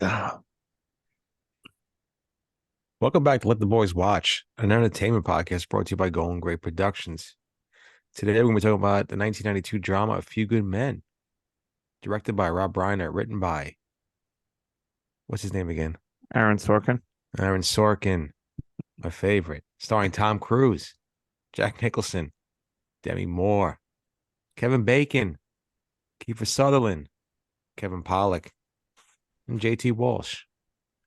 Ah. Welcome back to Let the Boys Watch, an entertainment podcast brought to you by Golden Great Productions. Today we're going to be talking about the 1992 drama A Few Good Men, directed by Rob Reiner, written by, what's his name again? Aaron Sorkin. Aaron Sorkin, my favorite, starring Tom Cruise, Jack Nicholson, Demi Moore, Kevin Bacon, Kiefer Sutherland, Kevin Pollak, and JT Walsh.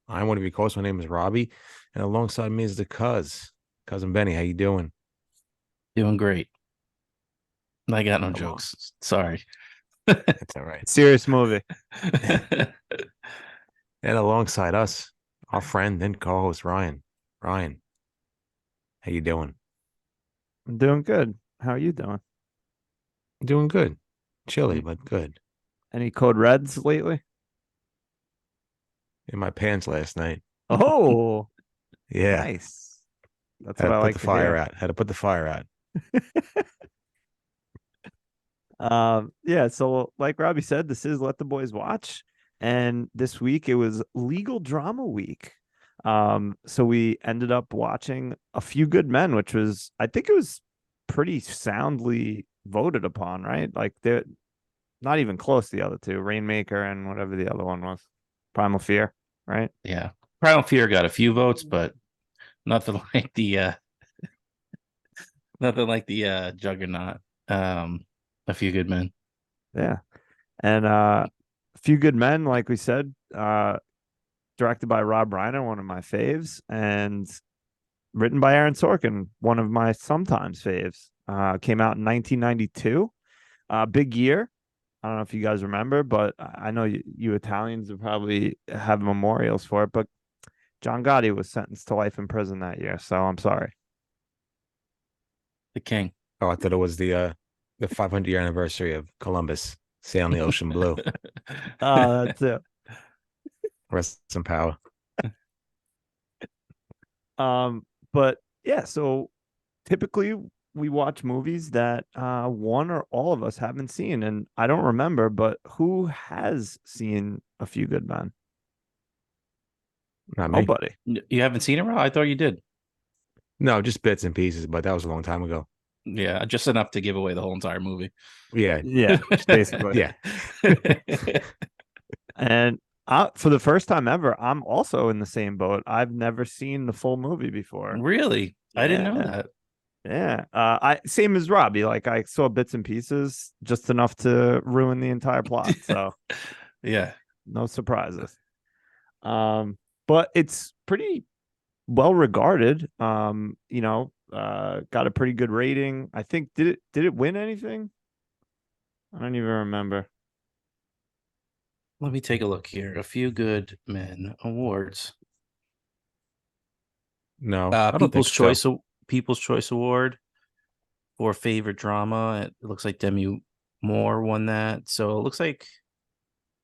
I'm one of your hosts. My name is Robbie, and alongside me is the cousin Benny. How you doing? Doing great. I got no Along. jokes. Sorry. That's all right. Serious movie. And alongside us, our friend and co-host Ryan. Ryan, how you doing? I'm doing good. How are you doing? Doing good. Chilly, Any, but good. any code reds lately? In my pants last night. Oh, Yeah. nice. That's Had what to I put like the to fire hear. out. Had to put the fire out. Yeah, so like Robbie said, this is Let the Boys Watch. And this week it was legal drama week. So we ended up watching A Few Good Men, which was, I think it was pretty soundly voted upon, right? Like they're not even close to the other two, Rainmaker and whatever the other one was. Primal Fear, right? Yeah. Primal Fear got a few votes, but nothing like the Juggernaut. A Few Good Men. Yeah. And A Few Good Men, like we said, directed by Rob Reiner, one of my faves, and written by Aaron Sorkin, one of my sometimes faves. Came out in 1992. Big year. I don't know if you guys remember, but I know you Italians would probably have memorials for it. But John Gotti was sentenced to life in prison that year, so I'm sorry. The King. Oh, I thought it was the 500-year anniversary of Columbus sailing the ocean blue. That's it. Rest in power. But yeah, so typically we watch movies that one or all of us haven't seen, and I don't remember, but who has seen A Few Good Men? Not me. Nobody. You haven't seen it, Rob? I thought you did. No, just bits and pieces, but that was a long time ago. Yeah, just enough to give away the whole entire movie. Yeah. Yeah, basically. Yeah. And for the first time ever, I'm also in the same boat. I've never seen the full movie before. Really? I didn't know Yeah, that. yeah. I same as Robbie. Like I saw bits and pieces, just enough to ruin the entire plot. So Yeah. no surprises. But it's pretty well regarded. Got a pretty good rating. I think did it win anything? I don't even remember. Let me take a look here. A Few Good Men awards. No, I don't think so. People's Choice Award for favorite drama. It looks like Demi Moore won that. So it looks like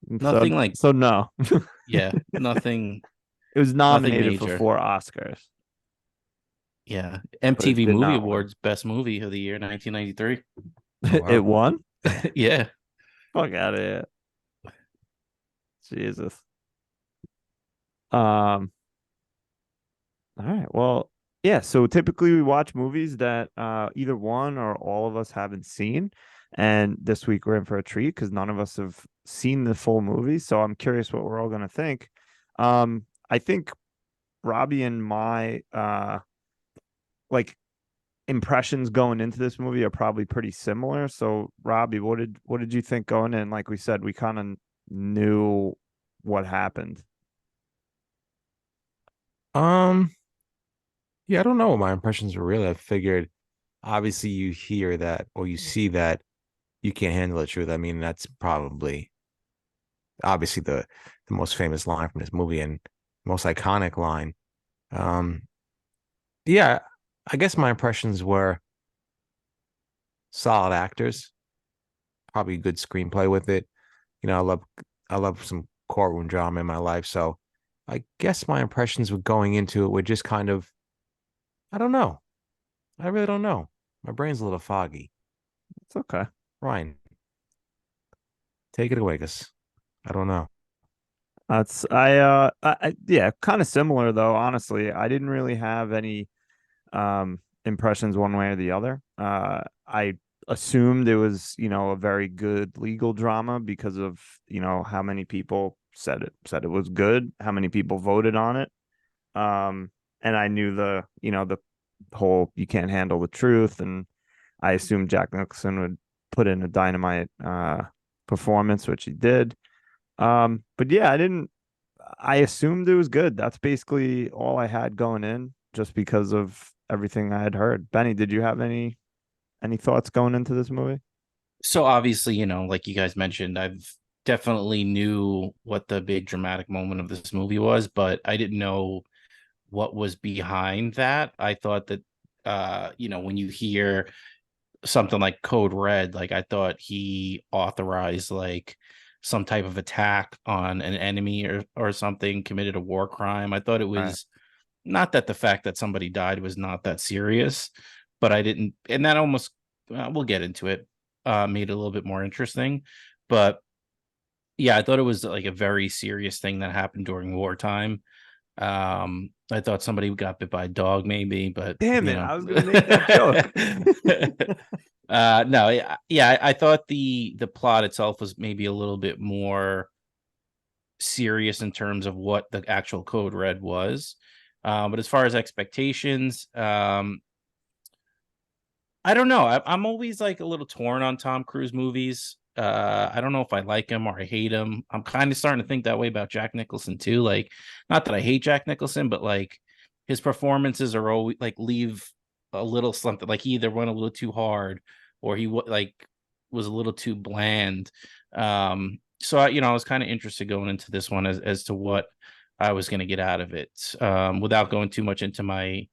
So nothing like so no. yeah, nothing It was nothing nominated for major. 4 Oscars, Yeah. but it MTV did Movie not win. Awards Best Movie of the Year 1993. Oh It wow. won? Yeah. Fuck out of here. Jesus. Um, all right. Well, yeah, so typically we watch movies that either one or all of us haven't seen. And this week we're in for a treat because none of us have seen the full movie. So I'm curious what we're all gonna think. I think Robbie and my like impressions going into this movie are probably pretty similar. So, Robbie, what did you think going in? Like we said, we kind of knew what happened. Um, yeah, I don't know what my impressions were really. I figured obviously you hear that or you see that you can't handle the truth. I mean, that's probably obviously the most famous line from this movie and most iconic line. Um, yeah, I guess my impressions were solid actors, probably good screenplay with it. You know, I love some courtroom drama in my life, so I guess my impressions were going into it were just kind of I don't know. I really don't know. My brain's a little foggy. It's okay. Ryan, take it away, cause I don't know. Yeah, kind of similar though, honestly. I didn't really have any impressions one way or the other. I assumed it was, a very good legal drama because of, how many people said it was good, how many people voted on it. And I knew the whole you can't handle the truth, and I assumed Jack Nicholson would put in a dynamite performance, which he did. But yeah, I assumed it was good. That's basically all I had going in, just because of everything I had heard. Benny, did you have any thoughts going into this movie? So obviously, like you guys mentioned, I've definitely knew what the big dramatic moment of this movie was, but I didn't know what was behind that. I thought that when you hear something like Code Red, like I thought he authorized like some type of attack on an enemy or something, committed a war crime. I thought it Right. was not that the fact that somebody died was not that serious, but I didn't, and that almost we'll get into it, made it a little bit more interesting. But yeah, I thought it was like a very serious thing that happened during wartime. I thought somebody got bit by a dog, maybe, but Damn it, I was gonna make that joke. no, yeah, I thought the plot itself was maybe a little bit more serious in terms of what the actual code red was. But as far as expectations, I don't know. I'm always like a little torn on Tom Cruise movies. I don't know if I like him or I hate him. I'm kind of starting to think that way about Jack Nicholson too. Like, not that I hate Jack Nicholson, but like his performances are always like leave a little something. Like he either went a little too hard or like was a little too bland. So I was kind of interested going into this one as to what I was going to get out of it, without going too much into my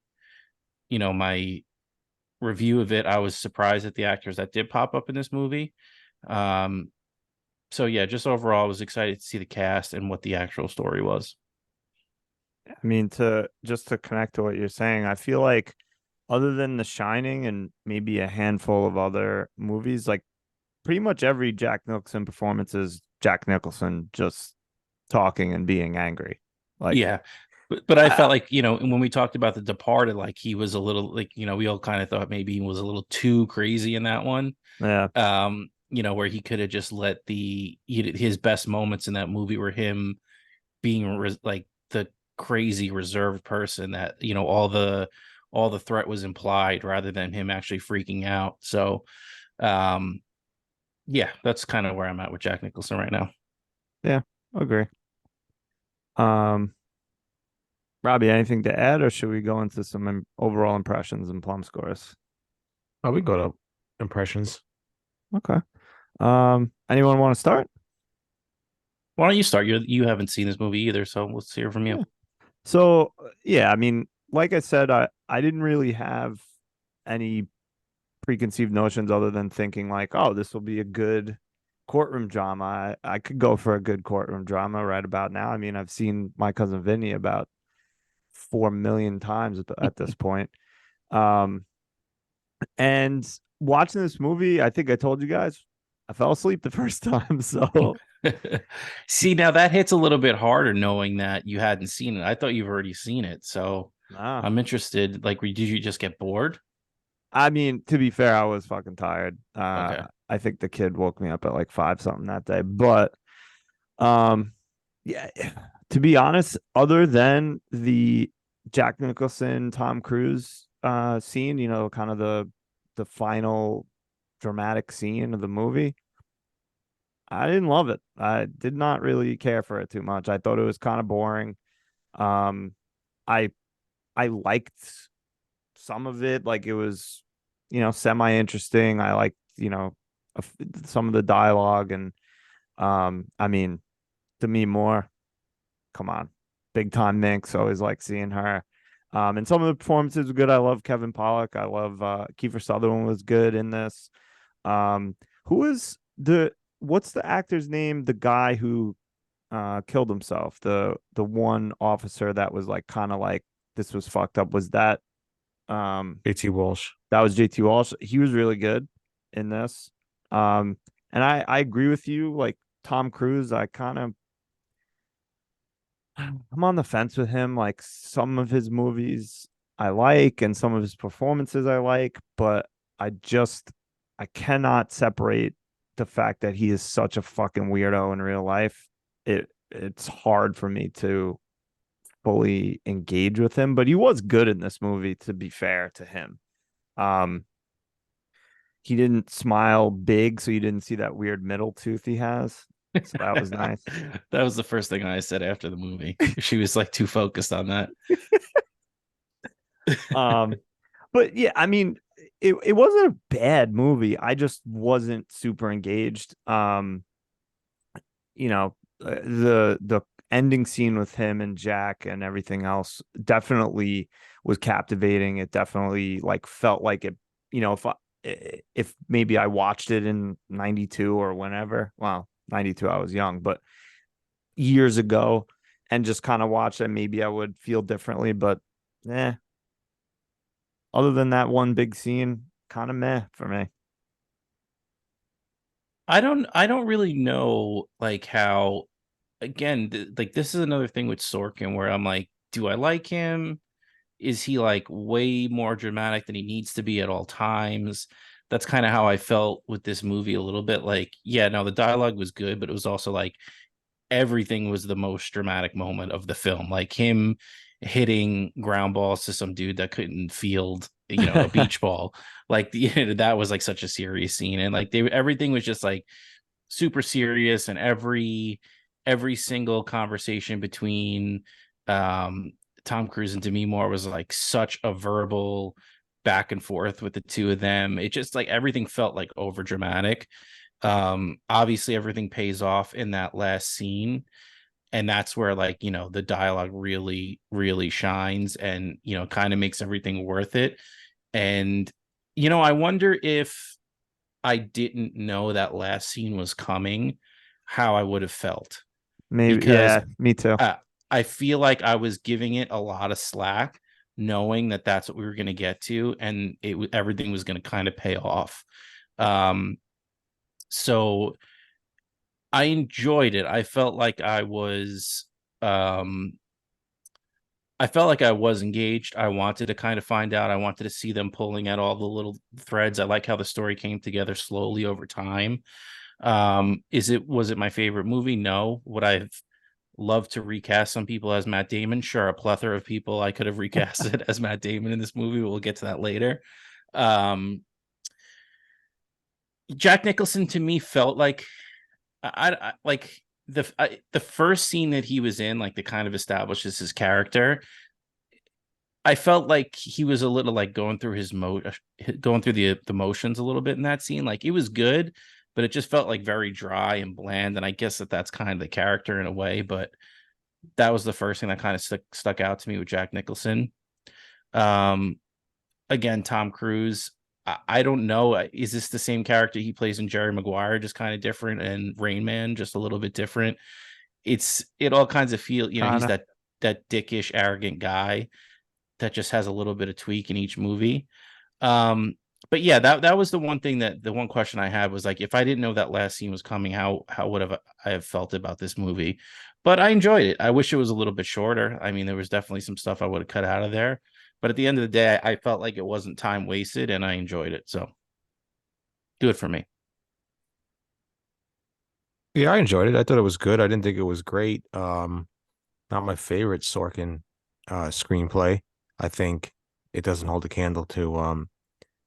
review of it. I was surprised at the actors that did pop up in this movie. Um, so yeah, just overall, I was excited to see the cast and what the actual story was. I mean, to connect to what you're saying, I feel like other than The Shining and maybe a handful of other movies, like pretty much every Jack Nicholson performance is Jack Nicholson just talking and being angry. Like, Yeah. But I felt uh, like, when we talked about The Departed, like he was a little like, we all kind of thought maybe he was a little too crazy in that one. yeah, Where he could have just let his best moments in that movie were him being like the crazy reserved person that, all the threat was implied rather than him actually freaking out. So, um, yeah, that's kind of where I'm at with Jack Nicholson right now. yeah, agree. Um, Robbie, anything to add, or should we go into some overall impressions and plum scores? Oh, we go to impressions. Okay. Anyone want to start? Why don't you start? You haven't seen this movie either, so let's hear from you. Yeah. So, yeah, I mean, like I said, I didn't really have any preconceived notions other than thinking like, oh, this will be a good courtroom drama. I could go for a good courtroom drama right about now. I mean, I've seen My Cousin Vinny about 4 million times at this point. Um, and watching this movie, I think I told you guys, I fell asleep the first time. So, See, now that hits a little bit harder knowing that you hadn't seen it. I thought you've already seen it, so nah. I'm interested. Like, did you just get bored? I mean, to be fair, I was fucking tired. Okay. I think the kid woke me up at like 5 something that day. But um, yeah, to be honest, other than the Jack Nicholson, Tom Cruise scene, kind of the final dramatic scene of the movie, I didn't love it. I did not really care for it too much. I thought it was kind of boring. Um, I I liked some of it, like it was, semi interesting. I liked, some of the dialogue, and I mean, Demi Moore, come on, big time Minx. Always like seeing her. And some of the performances were good. I love Kevin Pollak. I love Kiefer Sutherland was good in this. Who is what's the actor's name? The guy who killed himself. The one officer that was like kind of like this was fucked up. Was A.T. Walsh. that was JT Walsh? He was really good in this. Um, and I agree with you. Like Tom Cruise, I kind of I'm on the fence with him. Like some of his movies I like and some of his performances I like, but I cannot separate the fact that he is such a fucking weirdo in real life. It's hard for me to fully engage with him, but he was good in this movie, to be fair to him. Um, he didn't smile big, so you didn't see that weird middle tooth he has. So that was nice. That was the first thing I said after the movie. She was like too focused on that. Um, but yeah, I mean, it wasn't a bad movie. I just wasn't super engaged. The ending scene with him and Jack and everything else definitely was captivating. It definitely like felt like it, if maybe I watched it in 92 or whenever, well, 92 I was young, but years ago and just kind of watched it, maybe I would feel differently, but eh, other than that one big scene, kind of meh for me. I don't really know like how again like this is another thing with Sorkin where I'm like, do I like him? Is he like way more dramatic than he needs to be at all times? That's kind of how I felt with this movie a little bit. Like, yeah, no, the dialogue was good, but it was also like everything was the most dramatic moment of the film. Like him hitting ground balls to some dude that couldn't field, a beach ball. Like that was like such a serious scene, and like everything was just like super serious, and every single conversation between um Tom Cruise and Demi Moore was like such a verbal back and forth with the two of them. It just like everything felt like over dramatic. Obviously everything pays off in that last scene, and that's where like the dialogue really really shines, and kind of makes everything worth it. And I wonder if I didn't know that last scene was coming, how I would have felt, Maybe, because yeah, me too. uh, I feel like I was giving it a lot of slack, knowing that that's what we were going to get to, and everything was going to kind of pay off. Um, so I enjoyed it. Um, I felt like I was engaged. I wanted to kind of find out. I wanted to see them pulling at all the little threads. I like how the story came together slowly over time. Was it my favorite movie? No. Would I have loved to recast some people as Matt Damon? Sure, a plethora of people I could have recasted as Matt Damon in this movie. We'll get to that later. Um, Jack Nicholson to me felt like I like the first scene that he was in, like that kind of establishes his character. I felt like he was a little like going through the motions a little bit in that scene. Like it was good, but it just felt like very dry and bland. And I guess that's kind of the character in a way. But that was the first thing that kind of stuck out to me with Jack Nicholson. Um, Again, Tom Cruise. I don't know. Is this the same character he plays in Jerry Maguire, just kind of different, and Rain Man, just a little bit different? It all kinds of feel. Kind He's of. that dickish, arrogant guy that just has a little bit of tweak in each movie. Um, but yeah, that was the one thing, that the one question I had was like, if I didn't know that last scene was coming, how would I have felt about this movie? But I enjoyed it. I wish it was a little bit shorter. I mean, there was definitely some stuff I would have cut out of there. But at the end of the day, I felt like it wasn't time wasted, and I enjoyed it. So good for me. Yeah, I enjoyed it. I thought it was good. I didn't think it was great. Not my favorite Sorkin screenplay. I think it doesn't hold a candle to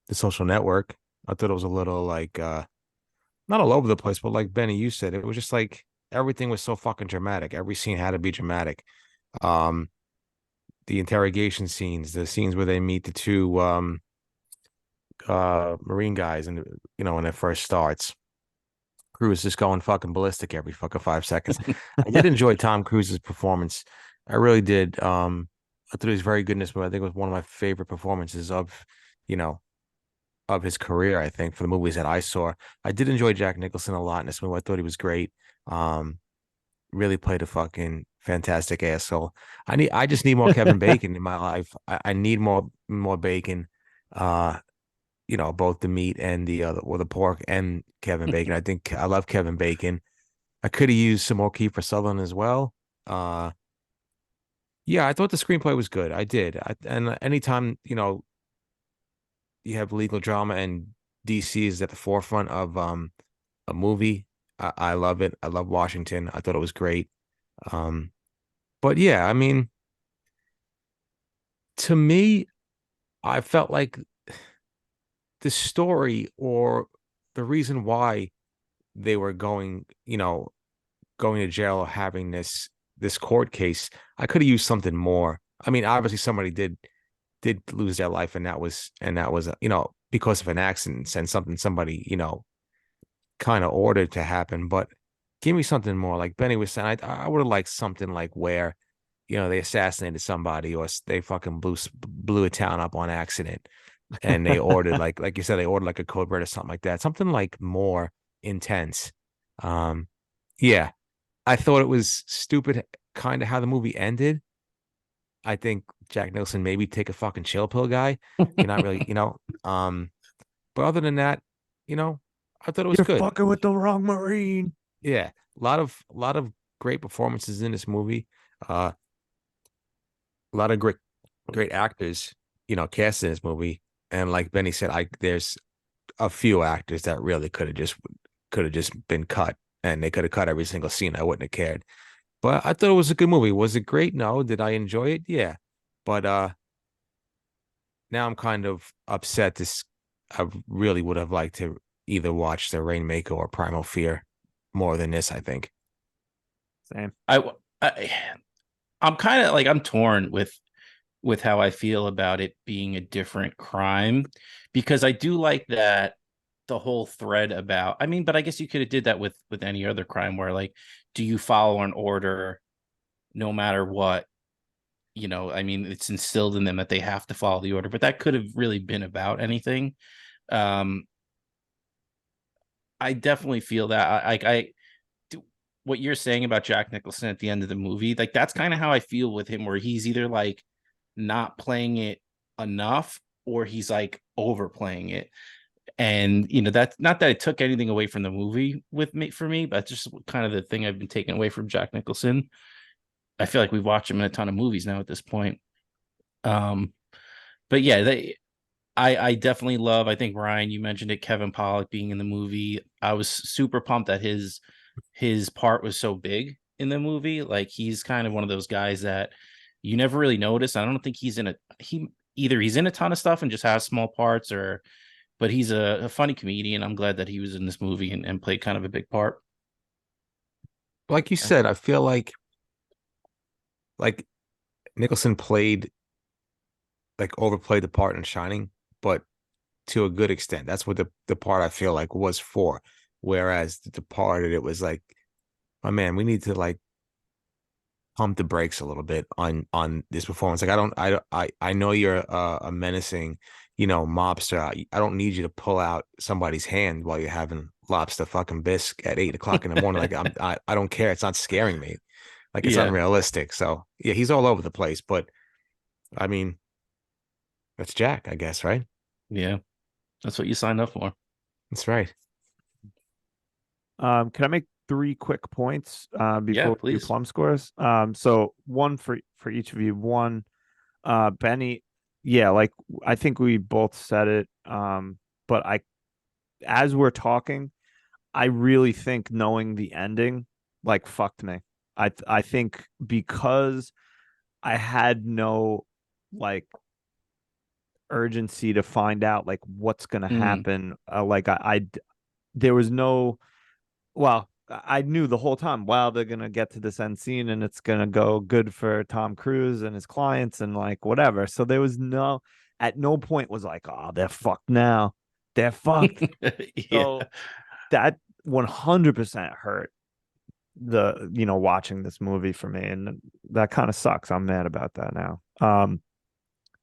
The Social Network. I thought it was a little like not all over the place, but like Benny, you said, it was just like everything was so fucking dramatic. Every scene had to be dramatic. Um, the interrogation scenes, the scenes where they meet the two Marine guys, and when it first starts. Cruise just going fucking ballistic every fucking 5 seconds. I did enjoy Tom Cruise's performance. I really did. I thought he was very good in this movie. I think it was one of my favorite performances you know, of his career, I think, for the movies that I saw. I did enjoy Jack Nicholson a lot in this movie. I thought he was great. Um, really played a fucking fantastic asshole. I just need more Kevin Bacon in my life. I need more bacon. Uh, both the meat and the pork and Kevin Bacon. I think I love Kevin Bacon. I could have used some more Kiefer Sutherland as well. Yeah, I thought the screenplay was good. I did. And anytime, you have legal drama and DC is at the forefront of a movie, I love it. I love Washington. I thought it was great. Um, but yeah, I mean, to me, I felt like the story or the reason why they were going to jail or having this court case, I could have used something more. I mean, obviously somebody did lose their life, and that was because of an accident and something somebody kind of ordered to happen. But give me something more. Like Benny was saying, I would have liked something like where they assassinated somebody or they fucking blew a town up on accident, and they ordered like you said, they ordered like a code red or something like that, something like more intense. Yeah, I thought it was stupid, kind of how the movie ended. I think Jack Nicholson maybe take a fucking chill pill, guy. You're not really, but other than that, you know, I thought it was You're good. fucking with the wrong Marine. Yeah, a lot of great performances in this movie. A lot of great actors, cast in this movie. And like Benny said, there's a few actors that really could have just been cut, and they could have cut every single scene. I wouldn't have cared. But I thought it was a good movie. Was it great? No. Did I enjoy it? Yeah. But now I'm kind of upset. I really would have liked to either watch The Rainmaker or Primal Fear more than this, I think. Same. I I'm kind of like I'm torn with how I feel about it being a different crime, because I do like that the whole thread about, I mean, but I guess you could have did that with any other crime where like, do you follow an order no matter what? I mean, it's instilled in them that they have to follow the order, but that could have really been about anything. Um, I definitely feel that I what you're saying about Jack Nicholson at the end of the movie, like that's kind of how I feel with him, where he's either like not playing it enough or he's like overplaying it. And that's not that it took anything away from the movie with me for me, but just kind of the thing I've been taking away from Jack Nicholson. I feel like we've watched him in a ton of movies now at this point. Um, but yeah, I definitely love. I think Ryan, you mentioned it, Kevin Pollak being in the movie. I was super pumped that his part was so big in the movie. Like he's kind of one of those guys that you never really notice. I don't think he's in a ton of stuff and just has small parts, but he's a funny comedian. I'm glad that he was in this movie and played kind of a big part. Like you said, I feel like Nicholson overplayed the part in Shining, but to a good extent. That's what the part I feel like was for. Whereas The Departed, it was like, my man, we need to like pump the brakes a little bit on this performance. Like I know you're a menacing, mobster. I don't need you to pull out somebody's hand while you're having lobster fucking bisque at 8 o'clock in the morning. Like I don't care. It's not scaring me. Like it's Yeah, unrealistic. So yeah, he's all over the place. But I mean, that's Jack, I guess, right? yeah, that's what you signed up for. That's right. Can I make three quick points Yeah, before we do please. plum scores? So one for each of you. One, Benny, yeah, like I think we both said it. But as we're talking, I really think knowing the ending like fucked me. I think because I had no like urgency to find out like what's gonna Mm. happen. There was no, well, I knew the whole time, wow, they're gonna get to this end scene and it's gonna go good for Tom Cruise and his clients and like whatever. So there was at no point was like, oh, they're fucked now. They're fucked. Yeah, So that 100% hurt watching this movie for me. And that kind of sucks. I'm mad about that now.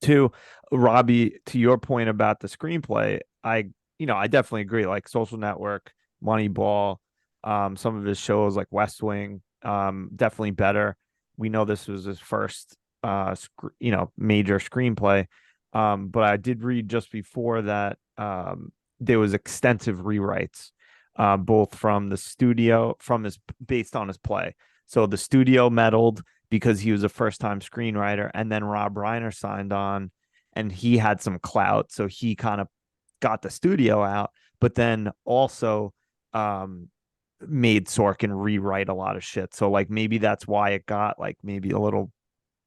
Two, Robbie, to your point about the screenplay, I definitely agree. Like Social Network, Moneyball, some of his shows like West Wing, definitely better. We know this was his first, major screenplay. But I did read just before that, there was extensive rewrites, both from the studio, based on his play. So the studio meddled, because he was a first-time screenwriter, and then Rob Reiner signed on, and he had some clout, so he kind of got the studio out, but then also made Sorkin rewrite a lot of shit. So like maybe that's why it got like maybe a little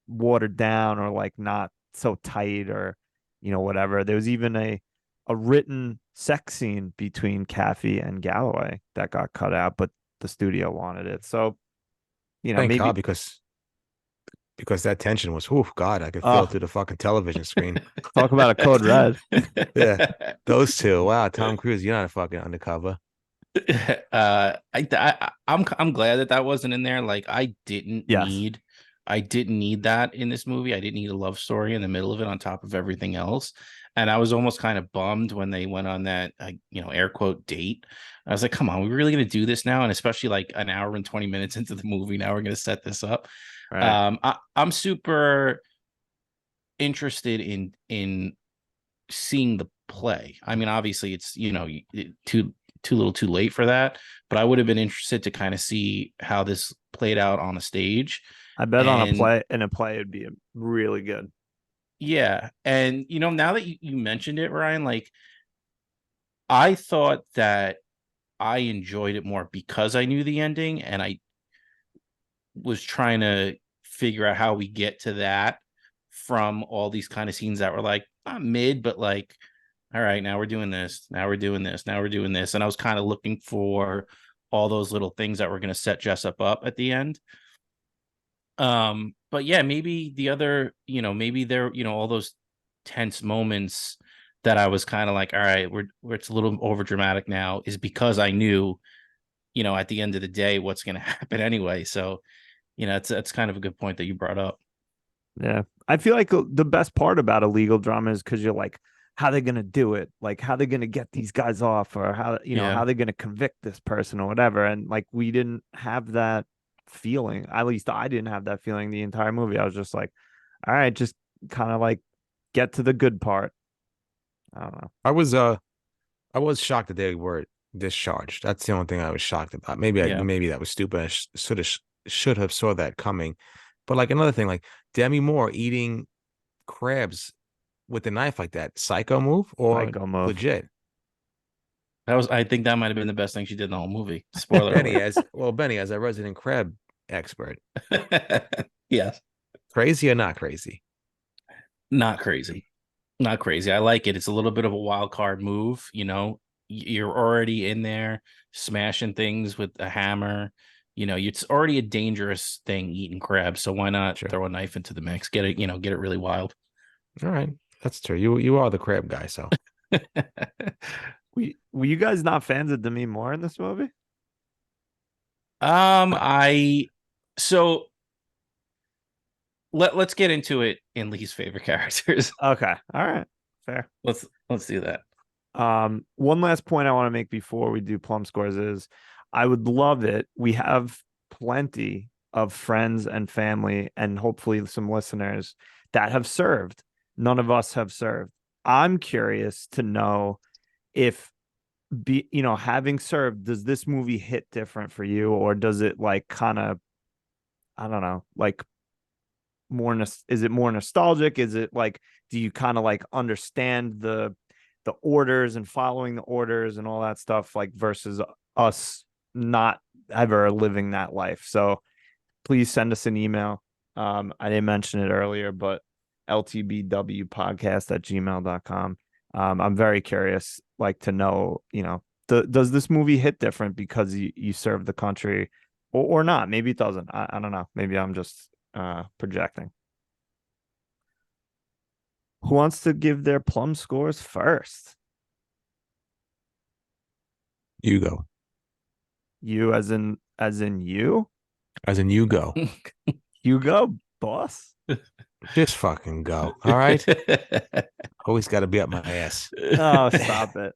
watered down or like not so tight or whatever. There was even a written sex scene between Kathy and Galloway that got cut out, but the studio wanted it. So Thank maybe God, because that tension was, oh God, I could feel it uh through the fucking television screen. talk about a code red. Yeah, those two. Wow, Tom Cruise, you're not a fucking undercover. I'm glad that wasn't in there. Like Yes. I didn't need that in this movie. I didn't need a love story in the middle of it on top of everything else. And I was almost kind of bummed when they went on that air quote date. I was like, come on, we're really gonna do this now? And especially like an hour and 20 minutes into the movie, now we're gonna set this up. Right. I'm super interested in seeing the play. I mean, obviously, it's too little, too late for that. But I would have been interested to kind of see how this played out on a stage. I bet on a And play it'd be really good. yeah, and now that you mentioned it, Ryan, like I thought that I enjoyed it more because I knew the ending, and I was trying to figure out how we get to that from all these kind of scenes that were like not mid, but like, all right, now we're doing this, now we're doing this, now we're doing this. And I was kind of looking for all those little things that were going to set Jessup up at the end. But yeah, maybe the other, maybe there, all those tense moments that I was kind of like, all right, we're it's a little over dramatic now, is because I knew, at the end of the day, what's going to happen anyway. So, that's kind of a good point that you brought up. Yeah. I feel like the best part about a legal drama is because you're like, how they gonna do it? Like how they gonna get these guys off, or how Yeah. how they gonna convict this person or whatever. And like we didn't have that feeling. At least I didn't have that feeling the entire movie. I was just like, all right, just kind of like get to the good part. I don't know. I was shocked that they were discharged. That's the only thing I was shocked about. Yeah. Maybe that was stupid. I should have saw that coming. But like another thing, like Demi Moore eating crabs with a knife like that, psycho move or Psycho move. legit? I think that might have been the best thing she did in the whole movie. Spoiler Benny, as a resident crab expert, alert. Yes. crazy or not crazy? Not crazy. Not crazy. I like it. It's a little bit of a wild card move. You're already in there smashing things with a hammer. It's already a dangerous thing eating crabs. So why not Sure. throw a knife into the mix? Get it, get it really wild. All right, that's true. You are the crab guy, so Were you guys not fans of Demi Moore in this movie? I so let's get into it in least favorite characters. Okay. All right. Fair. Let's do that. One last point I want to make before we do plum scores is I would love it. We have plenty of friends and family and hopefully some listeners that have served. None of us have served. I'm curious to know if having served, does this movie hit different for you, or does it like kind of, I don't know, like is it more nostalgic? Is it like, do you kind of like understand the orders and following the orders and all that stuff, like versus us not ever living that life? So please send us an email. I didn't mention it earlier, but ltbwpodcast@gmail.com. I'm very curious, like to know, does this movie hit different because you serve the country or not? Maybe it doesn't. I don't know. Maybe I'm just projecting. Who wants to give their plum scores first? you go. You as in you? As in you go. You go, boss. Just fucking go. All right. Always got to be up my ass. Oh, stop it.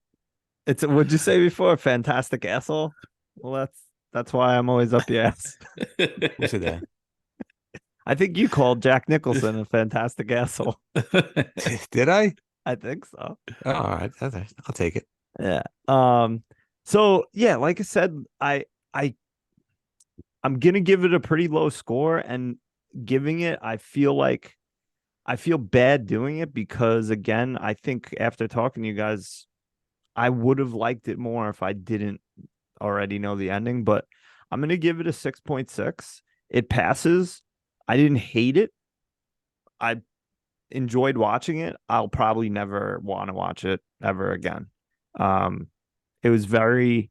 It's what'd you say before? Fantastic asshole. Well, that's why I'm always up your ass. Who said that? I think you called Jack Nicholson a fantastic asshole. Did I? I think so. Oh, all right. I'll take it. Yeah. So yeah, like I said, I'm gonna give it a pretty low score, and giving it, I feel bad doing it because again, I think after talking to you guys, I would have liked it more if I didn't already know the ending, but I'm gonna give it a 6.6. It passes. I didn't hate it. I enjoyed watching it. I'll probably never want to watch it ever again. Um, it was very,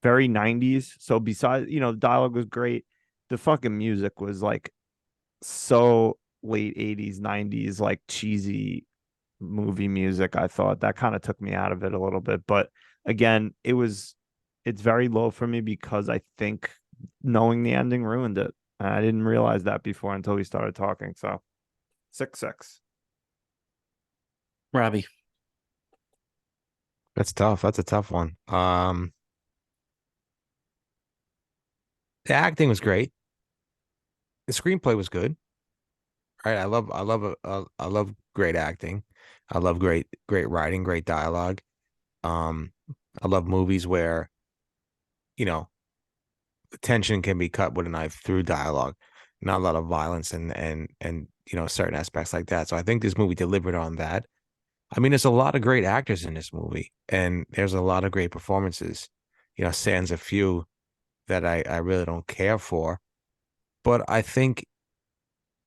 very 90s. So besides, the dialogue was great. The fucking music was like so late 80s, 90s, like cheesy movie music. I thought that kind of took me out of it a little bit. But again, it's very low for me because I think knowing the ending ruined it. I didn't realize that before until we started talking. So 6.6. Robbie. That's tough. That's a tough one. The acting was great. The screenplay was good. Right. I love great acting. I love great writing, great dialogue. Um, I love movies where, you know, the tension can be cut with a knife through dialogue, not a lot of violence and certain aspects like that. So I think this movie delivered on that. I mean, there's a lot of great actors in this movie, and there's a lot of great performances. Sans a few that I really don't care for, but I think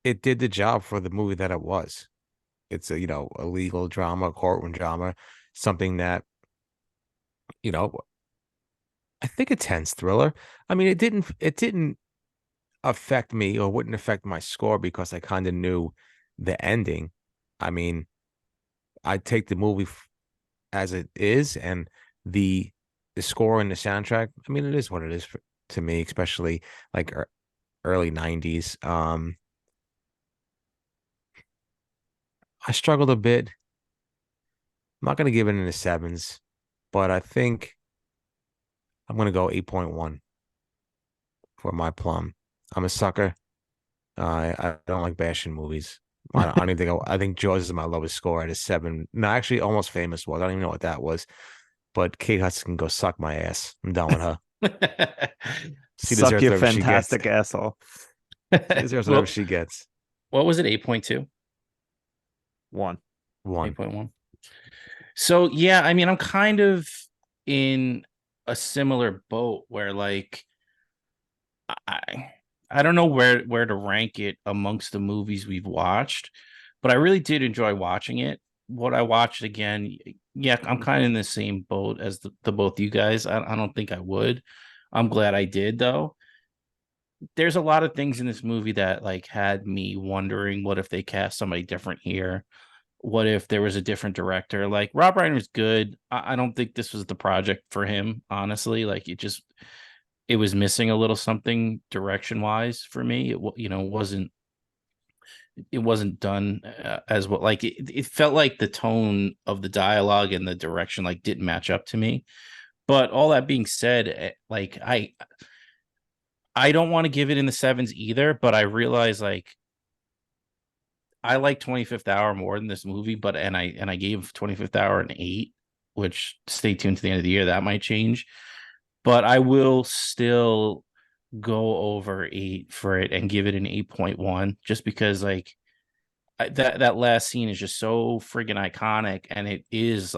it did the job for the movie that it was. It's a legal drama, courtroom drama, something that, you know, I think a tense thriller. I mean, it didn't affect me or wouldn't affect my score because I kind of knew the ending. I mean, I'd take the movie as it is, and the the score and the soundtrack. I mean, it is what it is to me, especially like early '90s. I struggled a bit. I'm not gonna give it in the sevens, but I think I'm gonna go 8.1 for my plum. I'm a sucker. I don't like bashing movies. I don't even think I think Jaws is my lowest score at a 7. No, actually, Almost Famous was. I don't even know what that was. But Kate Hudson can go suck my ass. I'm done with her. She Suck deserves your whatever she gets. fantastic asshole. She deserves whatever Well, she gets. what was it? 8.2? One. 1. 8.1. So yeah, I mean, I'm kind of in a similar boat where like I I don't know where to rank it amongst the movies we've watched, but I really did enjoy watching it. What I watched again, yeah, I'm kind of in the same boat as the both you guys. I don't think I would. I'm glad I did though. There's a lot of things in this movie that like had me wondering what if they cast somebody different here? What if there was a different director? Like Rob Reiner's good. I don't think this was the project for him, honestly. Like it was missing a little something direction wise for me. It wasn't done as well. Like it felt like the tone of the dialogue and the direction like didn't match up to me. But all that being said, like I don't want to give it in the sevens either, but I realize like I like 25th Hour more than this movie, but and I gave 25th Hour an 8, which stay tuned to the end of the year, that might change. But I will still go over 8 for it and give it an 8.1 just because like that last scene is just so friggin' iconic, and it is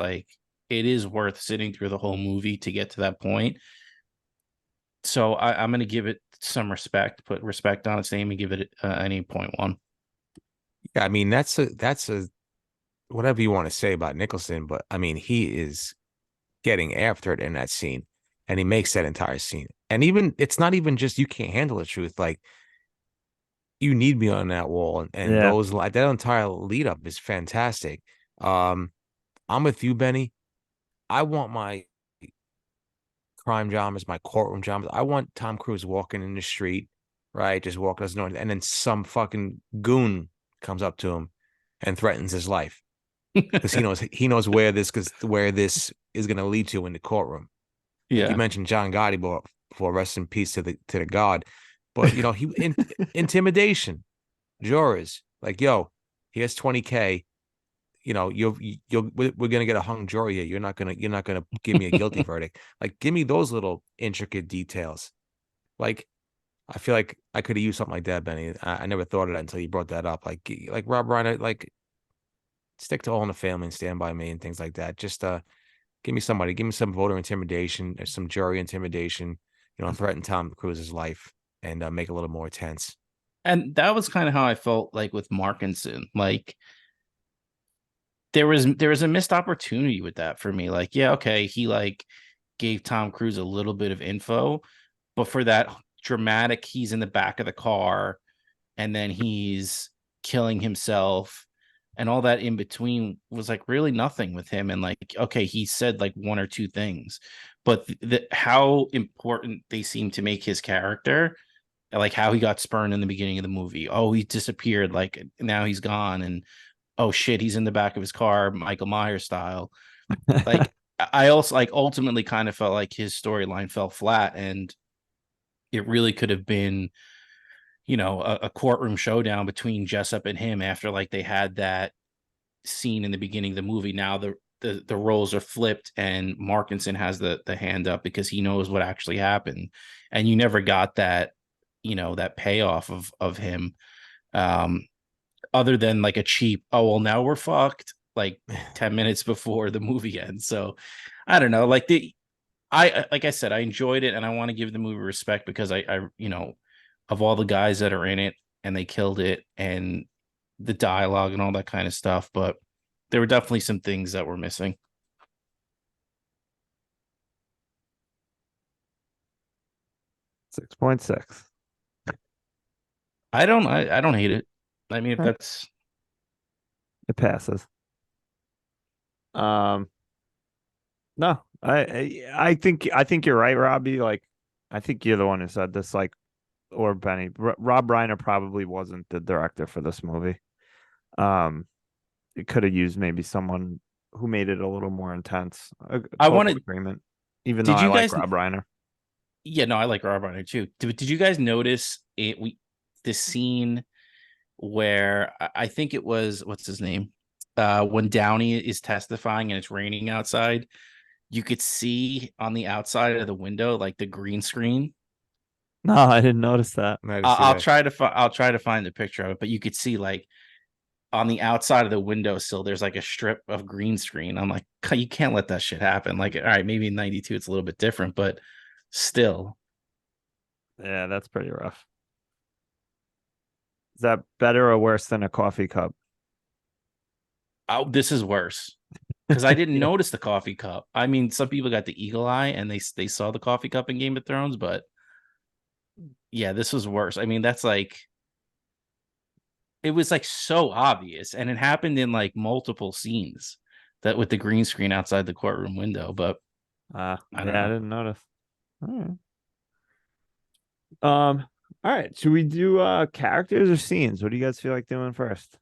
worth sitting through the whole movie to get to that point. So I'm gonna give it some respect, put respect on its name, and give it an 8.1. Yeah, I mean that's a whatever you want to say about Nicholson, but I mean he is getting after it in that scene, and he makes that entire scene. And even it's not even just you can't handle the truth. Like you need me on that wall, and Yeah. those like that entire lead up is fantastic. Um, I'm with you, Benny. I want my crime dramas, my courtroom dramas. I want Tom Cruise walking in the street, right? Just walking us north, and then some fucking goon comes up to him and threatens his life because he knows where this is going to lead to in the courtroom. Like you Yeah. mentioned John Gotti before, rest in peace to the god. But intimidation, jurors like, yo, here's 20K. We're gonna get a hung jury here. You're not gonna give me a guilty verdict. Like, give me those little intricate details. Like, I feel like I could have used something like that, Benny. I never thought of that until you brought that up. Like Rob Reiner, like stick to All in the Family and Stand by Me and things like that. Just give me some voter intimidation or some jury intimidation. Threaten Tom Cruise's life and make it a little more tense. And that was kind of how I felt like with Markinson. Like there was a missed opportunity with that for me. Like, yeah, okay, he like gave Tom Cruise a little bit of info, but for that dramatic, he's in the back of the car and then he's killing himself and all that in between was like really nothing with him. And like, okay, he said like one or two things, but how important they seem to make his character, like how he got spurned in the beginning of the movie. Oh, he disappeared, like now he's gone, and oh shit, he's in the back of his car, Michael Myers style. Like I also like ultimately kind of felt like his storyline fell flat, and it really could have been, a courtroom showdown between Jessup and him after like they had that scene in the beginning of the movie. Now the roles are flipped, and Markinson has the hand up because he knows what actually happened, and you never got that, that payoff of him. Um, Other than like a cheap, oh well, now we're fucked, like 10 minutes before the movie ends. So I don't know. Like I said, I enjoyed it and I want to give the movie respect because of all the guys that are in it, and they killed it, and the dialogue and all that kind of stuff. But there were definitely some things that were missing. 6.6. I don't hate it. I mean, if Okay. that's It passes. Um, no, I think you're right, Robbie. Like, I think you're the one who said this. Like, or Benny, Rob Reiner probably wasn't the director for this movie. Um, it could have used maybe someone who made it a little more intense. A I total wanted. agreement. Even though Did I you like guys? Rob Reiner. Yeah, no, I like Rob Reiner too. Did you guys notice it? The scene where I think it was, what's his name? When Downey is testifying and it's raining outside, you could see on the outside of the window like the green screen. No, I didn't notice that. I didn't I- see I'll that. try to I'll try to find the picture of it, but you could see like on the outside of the windowsill, there's like a strip of green screen. I'm like, you can't let that shit happen. Like, all right, maybe in '92 it's a little bit different, but still, Yeah, that's pretty rough. Is that better or worse than a coffee cup? this is worse because I didn't Yeah. notice the coffee cup. I mean, some people got the eagle eye and they saw the coffee cup in Game of Thrones, but yeah, this was worse. I mean, that's like it was like so obvious, and it happened in like multiple scenes that with the green screen outside the courtroom window. But I don't Yeah, I know. didn't notice. All right. All right. Should we do characters or scenes? What do you guys feel like doing first?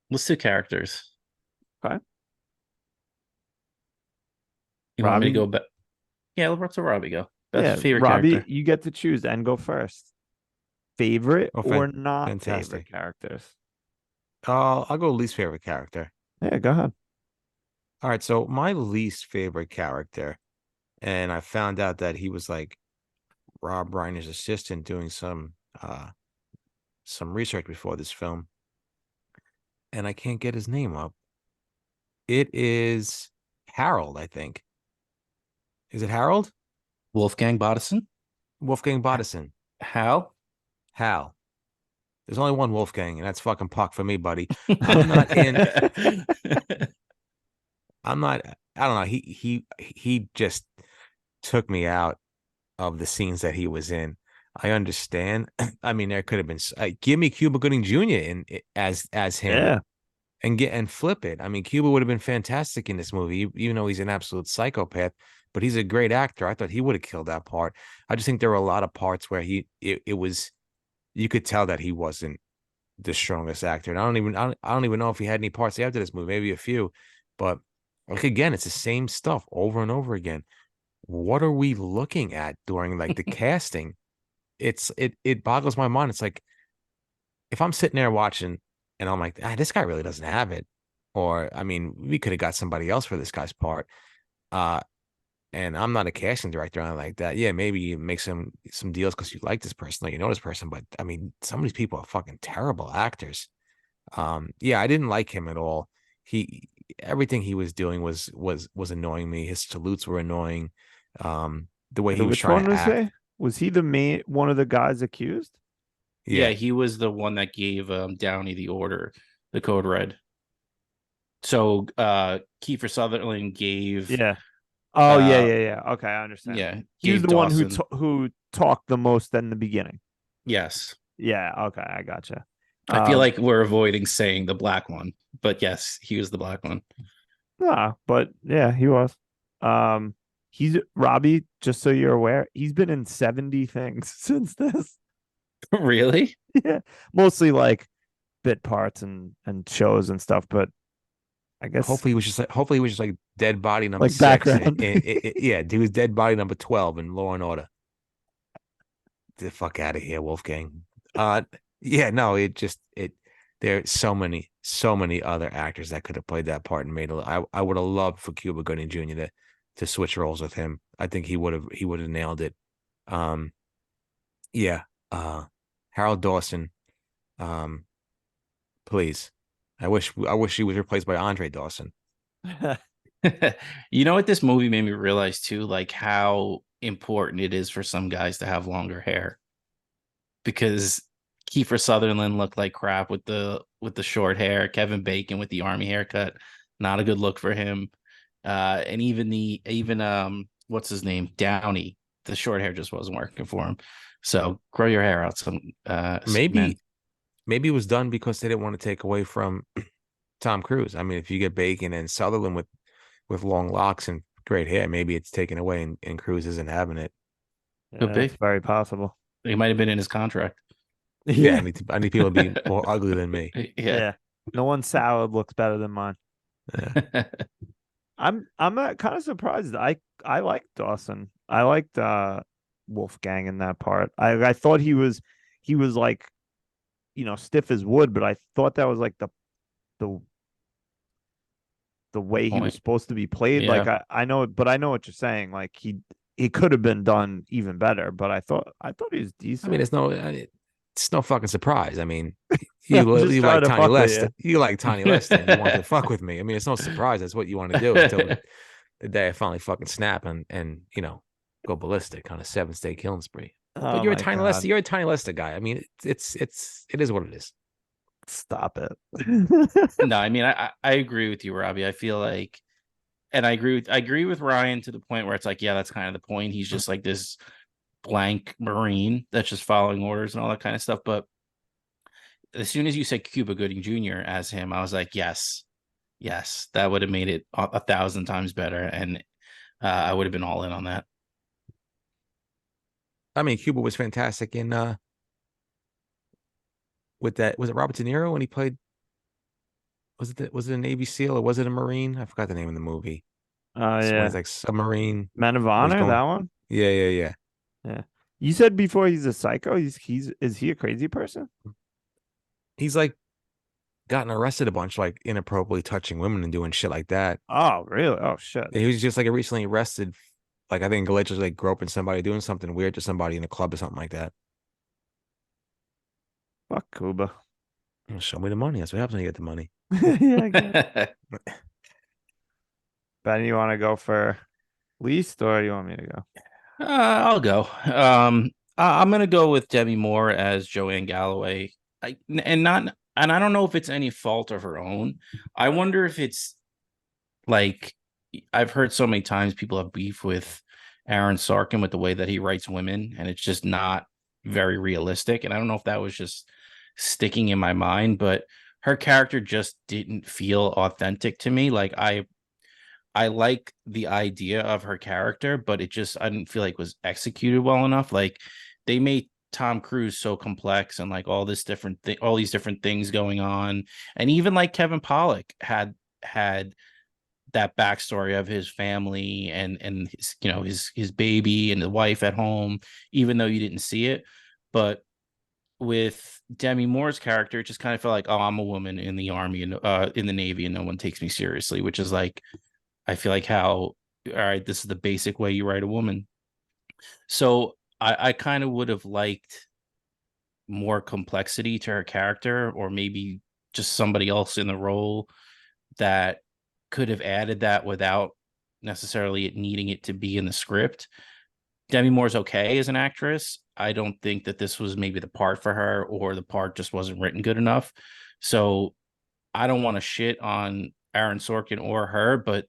Let's do characters. Okay. You want me to Robbie. go back? Yeah, let's let Robbie go. Best Yeah, favorite Robbie, character. you get to choose and go first. Favorite Oh, or not favorite fantastic. characters? I'll go least favorite character. Yeah, go ahead. All right, so my least favorite character, and I found out that he was like Rob Reiner's assistant doing some research before this film, and I can't get his name up. It is Harold, I think. Is it Harold? Wolfgang Bodison. Wolfgang Bodison. Hal. Hal. There's only one Wolfgang, and that's fucking Puck for me, buddy. I'm not in. I'm not. I don't know. He just took me out of the scenes that he was in. I understand. I mean, there could have been. Give me Cuba Gooding Jr. As him Yeah. and flip it. I mean, Cuba would have been fantastic in this movie, even though he's an absolute psychopath. But he's a great actor. I thought he would have killed that part. I just think there were a lot of parts where it was you could tell that he wasn't the strongest actor. And I don't even know if he had any parts after this movie, maybe a few. But like again, it's the same stuff over and over again. What are we looking at during like the casting? It boggles my mind. It's like if I'm sitting there watching and I'm like, this guy really doesn't have it. Or I mean, we could have got somebody else for this guy's part. Uh And I'm not a casting director on like that. Yeah, maybe you make some deals because you like this person or you know this person, but I mean, some of these people are fucking terrible actors. Yeah, I didn't like him at all. He Everything he was doing was annoying me. His salutes were annoying. The way Wait, he was which trying one to was act. he? Was he the main one of the guys accused? Yeah, Yeah, he was the one that gave Downey the order, the code red. So Kiefer Sutherland gave Yeah. Oh yeah, uh yeah, yeah. Okay, I understand. yeah, He was gave the one Dawson. who talked the most in the beginning. Yes. Yeah. Okay, I gotcha. I feel Um, like we're avoiding saying the black one, but yes, he was the black one. but yeah, he was. Um, he's Robbie. Just so you're aware, he's been in 70 things since this. Really? Yeah, mostly like bit parts and shows and stuff. But I guess hopefully he was just like dead body number like six. background. Yeah, he was dead body number 12 in Law and Order. Get the fuck out of here, Wolfgang. Yeah, no, there's so many other actors that could have played that part and made it. I would have loved for Cuba Gooding Jr. to switch roles with him. I think he would have nailed it. Um, yeah. Harold Dawson. Um, please. I wish he was replaced by Andre Dawson. You know what this movie made me realize too, like how important it is for some guys to have longer hair because Kiefer Sutherland looked like crap with the short hair. Kevin Bacon with the army haircut, not a good look for him. And even what's his name, Downey, the short hair just wasn't working for him. So grow your hair out, some men. Maybe maybe it was done because they didn't want to take away from Tom Cruise. I mean, if you get Bacon and Sutherland with long locks and great hair, maybe it's taken away and Cruise isn't having it. Could Yeah, be. it's very possible. It might have been in his contract. Yeah, Yeah. I need people to be more ugly than me. Yeah. Yeah. No one's salad looks better than mine. Yeah. I'm kind of surprised. I liked Dawson. I liked Wolfgang in that part. I thought he was like, stiff as wood, but I thought that was like the the way he was Point. supposed to be played. Like Yeah. I know, but I know what you're saying. Like he could have been done even better, but I thought he was I mean, decent. it's no fucking surprise. I mean, I'm just you trying like to Tiny fuck with Lester. you. You like Tiny Lester, and you want to fuck with me. I mean, it's no surprise. That's what you want to do until the day I finally fucking snap and go ballistic on a 7-state killing spree. But Oh my God. You're a Tiny Lester guy. I mean, it is what it is. Stop it. No, I mean I agree with you, Robbie. I feel like, and I agree with Ryan to the point where it's like, yeah, that's kind of the point. He's just like this blank Marine that's just following orders and all that kind of stuff. But as soon as you said Cuba Gooding Jr. as him, I was like, yes, that would have made it a thousand times better, and I would have been all in on that. I mean, Cuba was fantastic in with that. Was it Robert De Niro when he played? Was it a Navy SEAL or was it a Marine? I forgot the name of the movie. When he's Yeah. like submarine, Men of where he's Honor, going. that one? Yeah, yeah, yeah. Yeah. You said before he's a psycho. Is he a crazy person? He's like gotten arrested a bunch, like inappropriately touching women and doing shit like that. Oh, really? Oh shit. And he was just like recently arrested, like I think allegedly like groping somebody, doing something weird to somebody in a club or something like that. Fuck Cuba. Well, show me the money. That's what happens when you get the money. Yeah, I guess. Ben, you want to go for least or you want me to go? I'll go. I'm gonna go with Demi Moore as Joanne Galloway. And I don't know if it's any fault of her own. I wonder if it's like I've heard so many times people have beef with Aaron Sorkin with the way that he writes women, and it's just not very realistic. And I don't know if that was just sticking in my mind, but her character just didn't feel authentic to me. Like I like the idea of her character, but it just I didn't feel like was executed well enough. Like they made Tom Cruise so complex and like all these different things going on, and even like Kevin Pollak had that backstory of his family and his, his baby and the wife at home, even though you didn't see it. But with Demi Moore's character, it just kind of felt like, oh, I'm a woman in the army and in the Navy, and no one takes me seriously, which is like I feel like how all right, this is the basic way you write a woman. So I kind of would have liked more complexity to her character, or maybe just somebody else in the role that could have added that without necessarily it needing it to be in the script. Demi Moore's okay as an actress. I don't think that this was maybe the part for her, or the part just wasn't written good enough. So I don't want to shit on Aaron Sorkin or her, but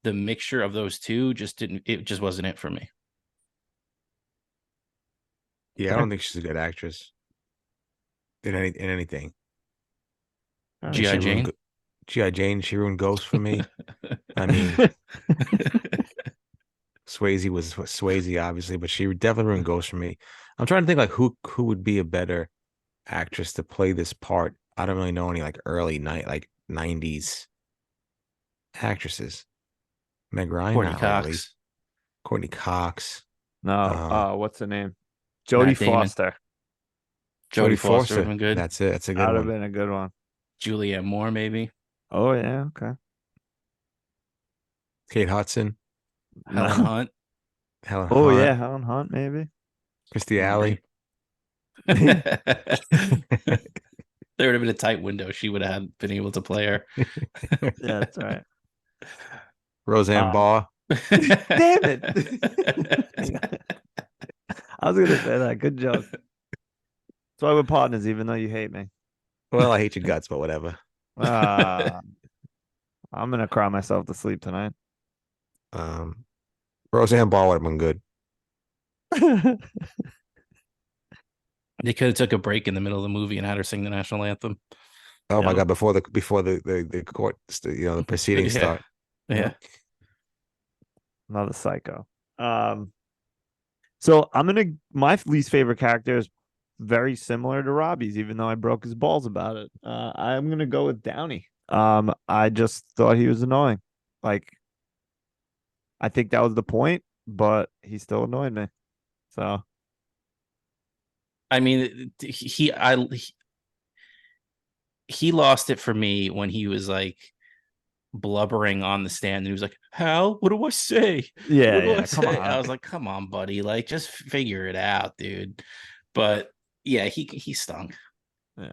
the mixture of those two just didn't, it just wasn't it for me. Yeah, I don't think she's a good actress in anything. All I think right. G.I. she ruined Jane. G.I. Jane. She ruined Ghost for me. I mean, Swayze was Swayze, obviously, but she definitely ruined Ghost for me. I'm trying to think like who would be a better actress to play this part. I don't really know any like early night like 90s actresses. Meg Ryan, Courtney not really. Cox. Courtney Cox, No, uh, what's the name? Jodie Matt Damon. Foster. Jodie Jodie Foster would have Foster. been good. That's it. That's a That good would have one. been a good one. Julianne Moore, maybe. Oh yeah, okay. Kate Hudson, Helen No. Hunt. Helen Oh yeah, Hunt, Helen Hunt maybe. Christy All right. Alley. There would have been a tight window. She would have been able to play her. Yeah, that's right. Roseanne Barr. Damn it. I was gonna say that. Good joke. That's why we're partners, even though you hate me. Well, I hate your guts, but whatever. Ah, I'm gonna cry myself to sleep tonight. Um, Roseanne Barr would have been good. They could have took a break in the middle of the movie and had her sing the national anthem. Oh my Yep. God! Before the court, the proceedings Yeah. start. Yeah. Another psycho. Um, so my least favorite character is very similar to Robbie's, even though I broke his balls about it. I'm gonna go with Downey. I just thought he was annoying. Like, I think that was the point, but he still annoyed me. So I mean, he lost it for me when he was like blubbering on the stand and he was like, Hal, what do I say? yeah, What do I yeah, come say? I on. was like, come on, buddy. Like, just figure it out, dude. But yeah, he stung. Yeah.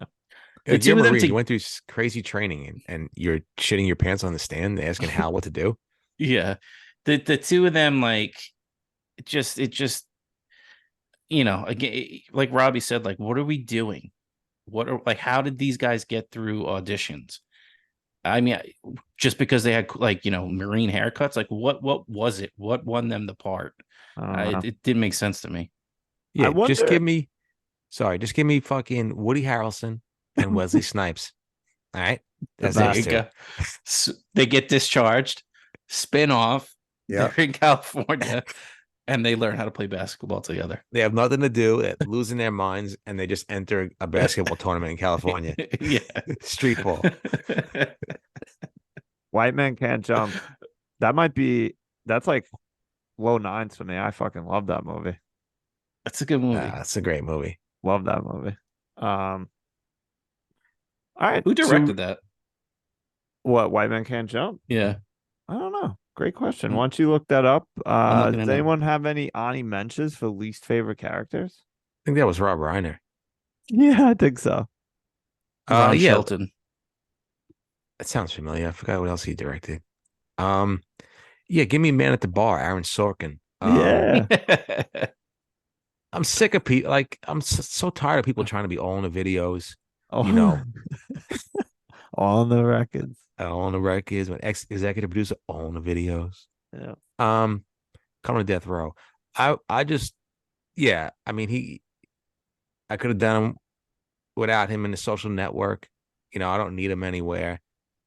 The Like, you're two of them Marine. You to went through crazy training, and you're shitting your pants on the stand, asking Hal what to do. yeah. The two of them, like, it just again, like Robbie said, like, what are we doing? What are like how did these guys get through auditions? I mean, just because they had like marine haircuts, like what was it? What won them the part? I don't know. It didn't make sense to me. I Yeah, just wonder. give me. Sorry, just give me fucking Woody Harrelson and Wesley Snipes. All right, The that's There those you best. two. go. So they get discharged, spin off. Yeah, They're in California, and they learn how to play basketball together. they have nothing to do, losing their minds, and they just enter a basketball tournament in California. Yeah. Street ball. White Man Can't Jump. That might be. That's like low nines for me. I fucking love that movie. That's a good movie. It's a great movie. Love that movie. All right. Who So directed that? what? White Man Can't Jump? Yeah, I don't know. Great question. I'm, Why don't you look that up? I'm looking Does it up. anyone have any Ani mentions for least favorite characters? I think that was Rob Reiner. Yeah, I think so. Ron Yeah, Shelton. that sounds familiar. I forgot what else he directed. Um, yeah, give me Man at the Bar, Aaron Sorkin. Yeah. I'm sick of people. Like, I'm so tired of people trying to be all in the videos. Oh, You know, on the records. all on the records, when executive producer, all on the videos. Yeah. Coming to death row. I just, yeah. I mean, I could have done him without him in the Social Network. I don't need him anywhere.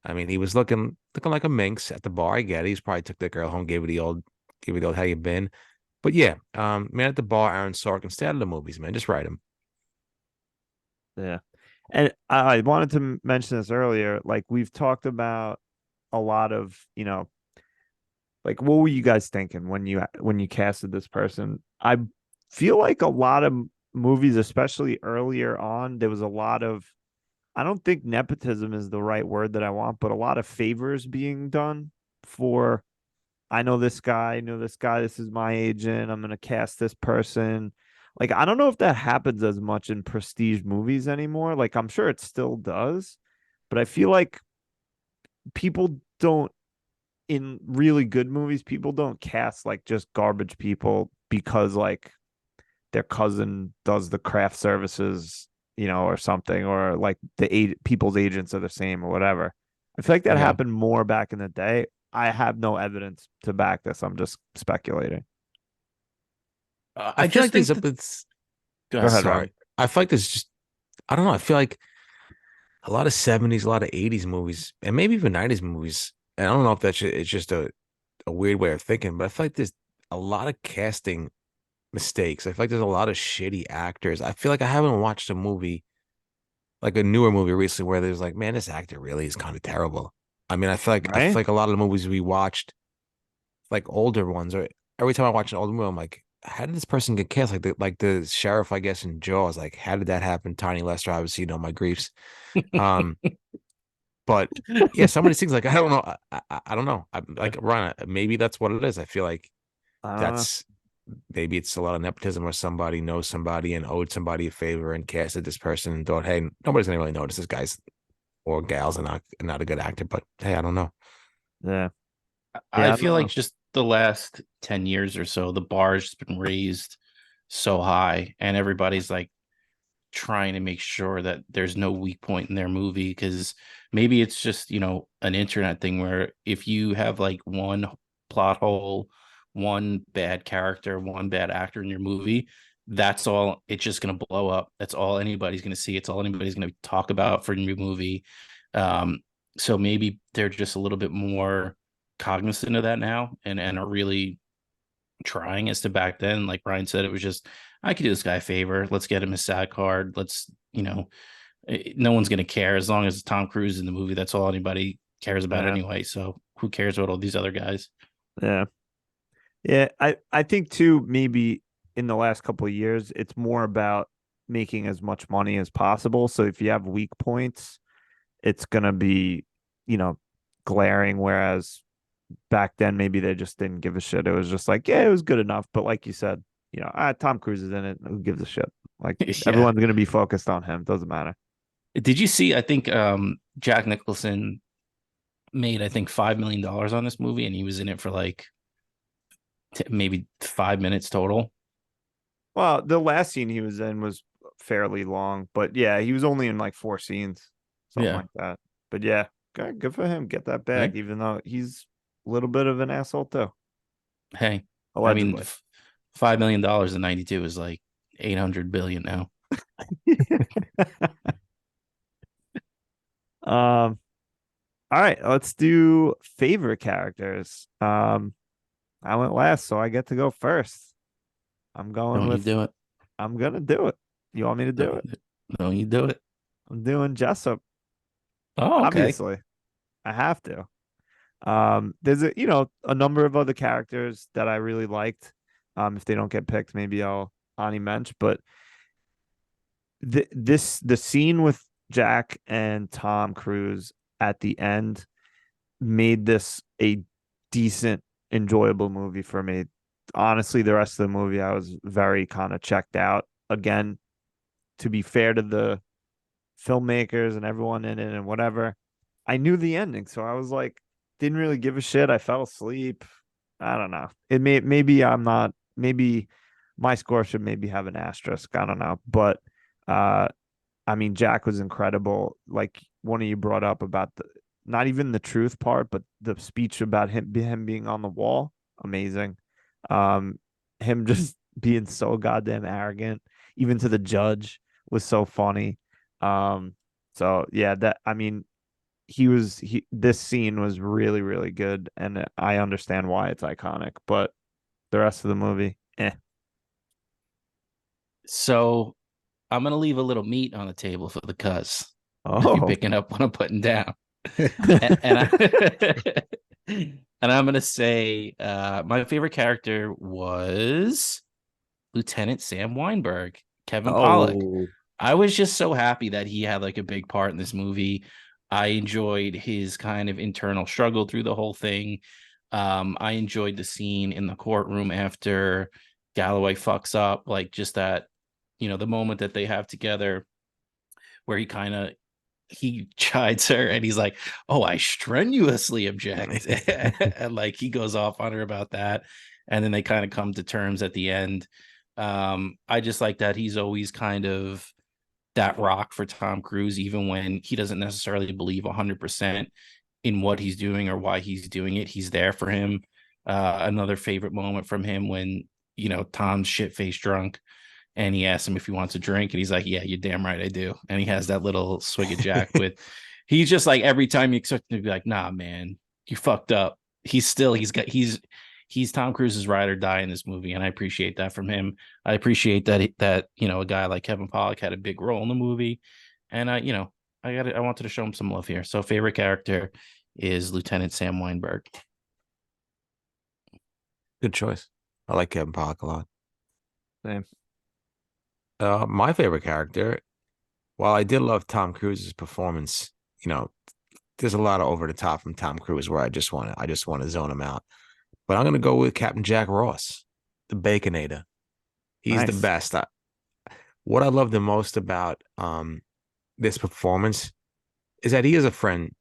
I mean, he was looking like a minx at the bar. I get it. He's probably took the girl home, gave it the old, how you been? But yeah, Man at the Bar, Aaron Sorkin, stay out of the movies, man. Just write him. Yeah. And I wanted to mention this earlier. Like, we've talked about a lot of, like, what were you guys thinking when you casted this person? I feel like a lot of movies, especially earlier on, there was a lot of, I don't think nepotism is the right word that I want, but a lot of favors being done for I know this guy, I know this guy, this is my agent, I'm gonna cast this person. Like, I don't know if that happens as much in prestige movies anymore. Like, I'm sure it still does, but I feel like people don't, in really good movies, people don't cast like just garbage people because like their cousin does the craft services, or something, or like people's agents are the same or whatever. I feel like that Yeah. happened more back in the day. I have no evidence to back this. I'm just speculating. I I feel just like there's think a that. it's Go ahead. Go ahead, Rob. sorry. I feel like there's just I don't know. I feel like a lot of 70s, a lot of 80s movies, and maybe even 90s movies. And I don't know if it's just a weird way of thinking, but I feel like there's a lot of casting mistakes. I feel like there's a lot of shitty actors. I feel like I haven't watched a movie, like a newer movie recently, where there's like, man, this actor really is kind of terrible. I mean, I Right? feel like a lot of the movies we watched, like older ones, or every time I watch an older movie, I'm like, how did this person get cast? Like the sheriff, I guess, in Jaws. Like, how did that happen? Tiny Lester, obviously, my griefs. Um, but yeah, some of these things, like I don't know, I don't know. I'm like Ryan, maybe that's what it is. I feel like I don't know. that's maybe it's a lot of nepotism, or somebody knows somebody and owed somebody a favor and casted this person and thought, hey, nobody's gonna really notice this guy's or gals are not a good actor. But hey, I don't know. Yeah. I Yeah, I feel don't like know. just the last 10 years or so, the bar's just been raised so high, and everybody's like trying to make sure that there's no weak point in their movie, because maybe it's just, an internet thing where if you have like one plot hole, one bad character, one bad actor in your movie, that's all it's just going to blow up. That's all anybody's going to see. It's all anybody's going to talk about for a new movie. Um, so maybe they're just a little bit more cognizant of that now, and are really trying. As to back then, like Brian said, it was just, I could do this guy a favor. Let's get him a SAG card. No one's gonna care as long as Tom Cruise in the movie. That's all anybody cares about Yeah. anyway. So who cares about all these other guys? Yeah. Yeah, I think too, maybe in the last couple of years, it's more about making as much money as possible. So if you have weak points, it's gonna be, you know, glaring. Whereas back then, maybe they just didn't give a shit. It was just like, yeah, it was good enough. But like you said, Tom Cruise is in it. Who gives a shit? Like Yeah. everyone's gonna be focused on him. Doesn't matter. Did you see? I think Jack Nicholson made, I think, $5 million on this movie, and he was in it for like maybe 5 minutes total. Well, the last scene he was in was fairly long, but yeah, he was only in like four scenes, something Yeah. like that. But yeah, good for him. Get that Right. bag, even though he's a little bit of an asshole too, Hey, I mean, allegedly. $5 million in '92 is like 800 billion now. All right, let's do favorite characters. I went last, so I get to go first. I'm going Don't you with do it? I'm gonna do it. You want me to do Don't, it? don't you do it? I'm doing Jessup, Oh, okay. obviously. I have to. There's a number of other characters that I really liked. If they don't get picked, maybe I'll Ani mensch. But the scene with Jack and Tom Cruise at the end made this a decent, enjoyable movie for me. Honestly, the rest of the movie I was very kind of checked out. Again, to be fair to the filmmakers and everyone in it and whatever, I knew the ending, so I was like, didn't really give a shit. I fell asleep. I don't know. Maybe I'm not. Maybe my score should maybe have an asterisk. I don't know, but uh, I mean, Jack was incredible. Like one of you brought up about the not even the truth part, but the speech about him being on the wall, amazing. Um, him just being so goddamn arrogant, even to the judge, was so funny. Um, so yeah, that I mean, this scene was really really good, and I understand why it's iconic, but the rest of the movie, eh. So I'm gonna leave a little meat on the table for the cuz. If you're Oh, picking up what I'm putting down, and and I'm gonna say my favorite character was Lieutenant Sam Weinberg, Kevin Pollak. oh, I was just so happy that he had like a big part in this movie. I enjoyed his kind of internal struggle through the whole thing. I enjoyed the scene in the courtroom after Galloway fucks up, like just that, the moment that they have together where he chides her and he's like, "Oh, I strenuously object," and like he goes off on her about that, and then they kind of come to terms at the end. I just like that he's always kind of that rock for Tom Cruise, even when he doesn't necessarily believe 100% in what he's doing or why he's doing it. He's there for him. Another favorite moment from him when Tom's shit faced drunk and he asks him if he wants a drink, and he's like, "Yeah, you're damn right, I do." And he has that little swig of Jack with. He's just like every time you expect him to be like, "Nah, man, you fucked up." He's Tom Cruise's ride or die in this movie, and I appreciate that from him. I appreciate that a guy like Kevin Pollak had a big role in the movie, and I wanted to show him some love here. So favorite character is Lieutenant Sam Weinberg. Good choice. I like Kevin Pollak a lot. Same. My favorite character, while I did love Tom Cruise's performance, there's a lot of over the top from Tom Cruise where I just want to zone him out. But I'm gonna go with Captain Jack Ross, the Baconator. He's the Nice. best. What I love the most about this performance is that he is a friend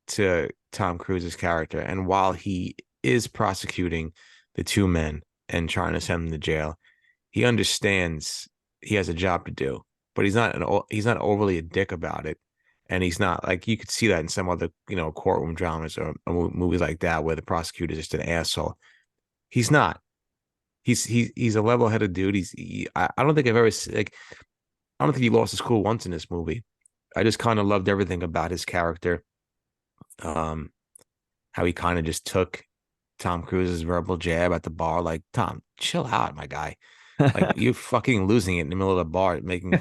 to Tom Cruise's character, and while he is prosecuting the two men and trying to send them to jail, he understands he has a job to do, but he's not overly a dick about it, and he's not like you could see that in some other courtroom dramas or movies like that where the prosecutor is just an asshole. He's not. He's a level-headed dude. I don't think I've ever like I don't think he lost his cool once in this movie. I just kind of loved everything about his character. Um, how he kind of just took Tom Cruise's verbal jab at the bar, like, Tom, chill out, my guy. Like you're fucking losing it in the middle of the bar, making a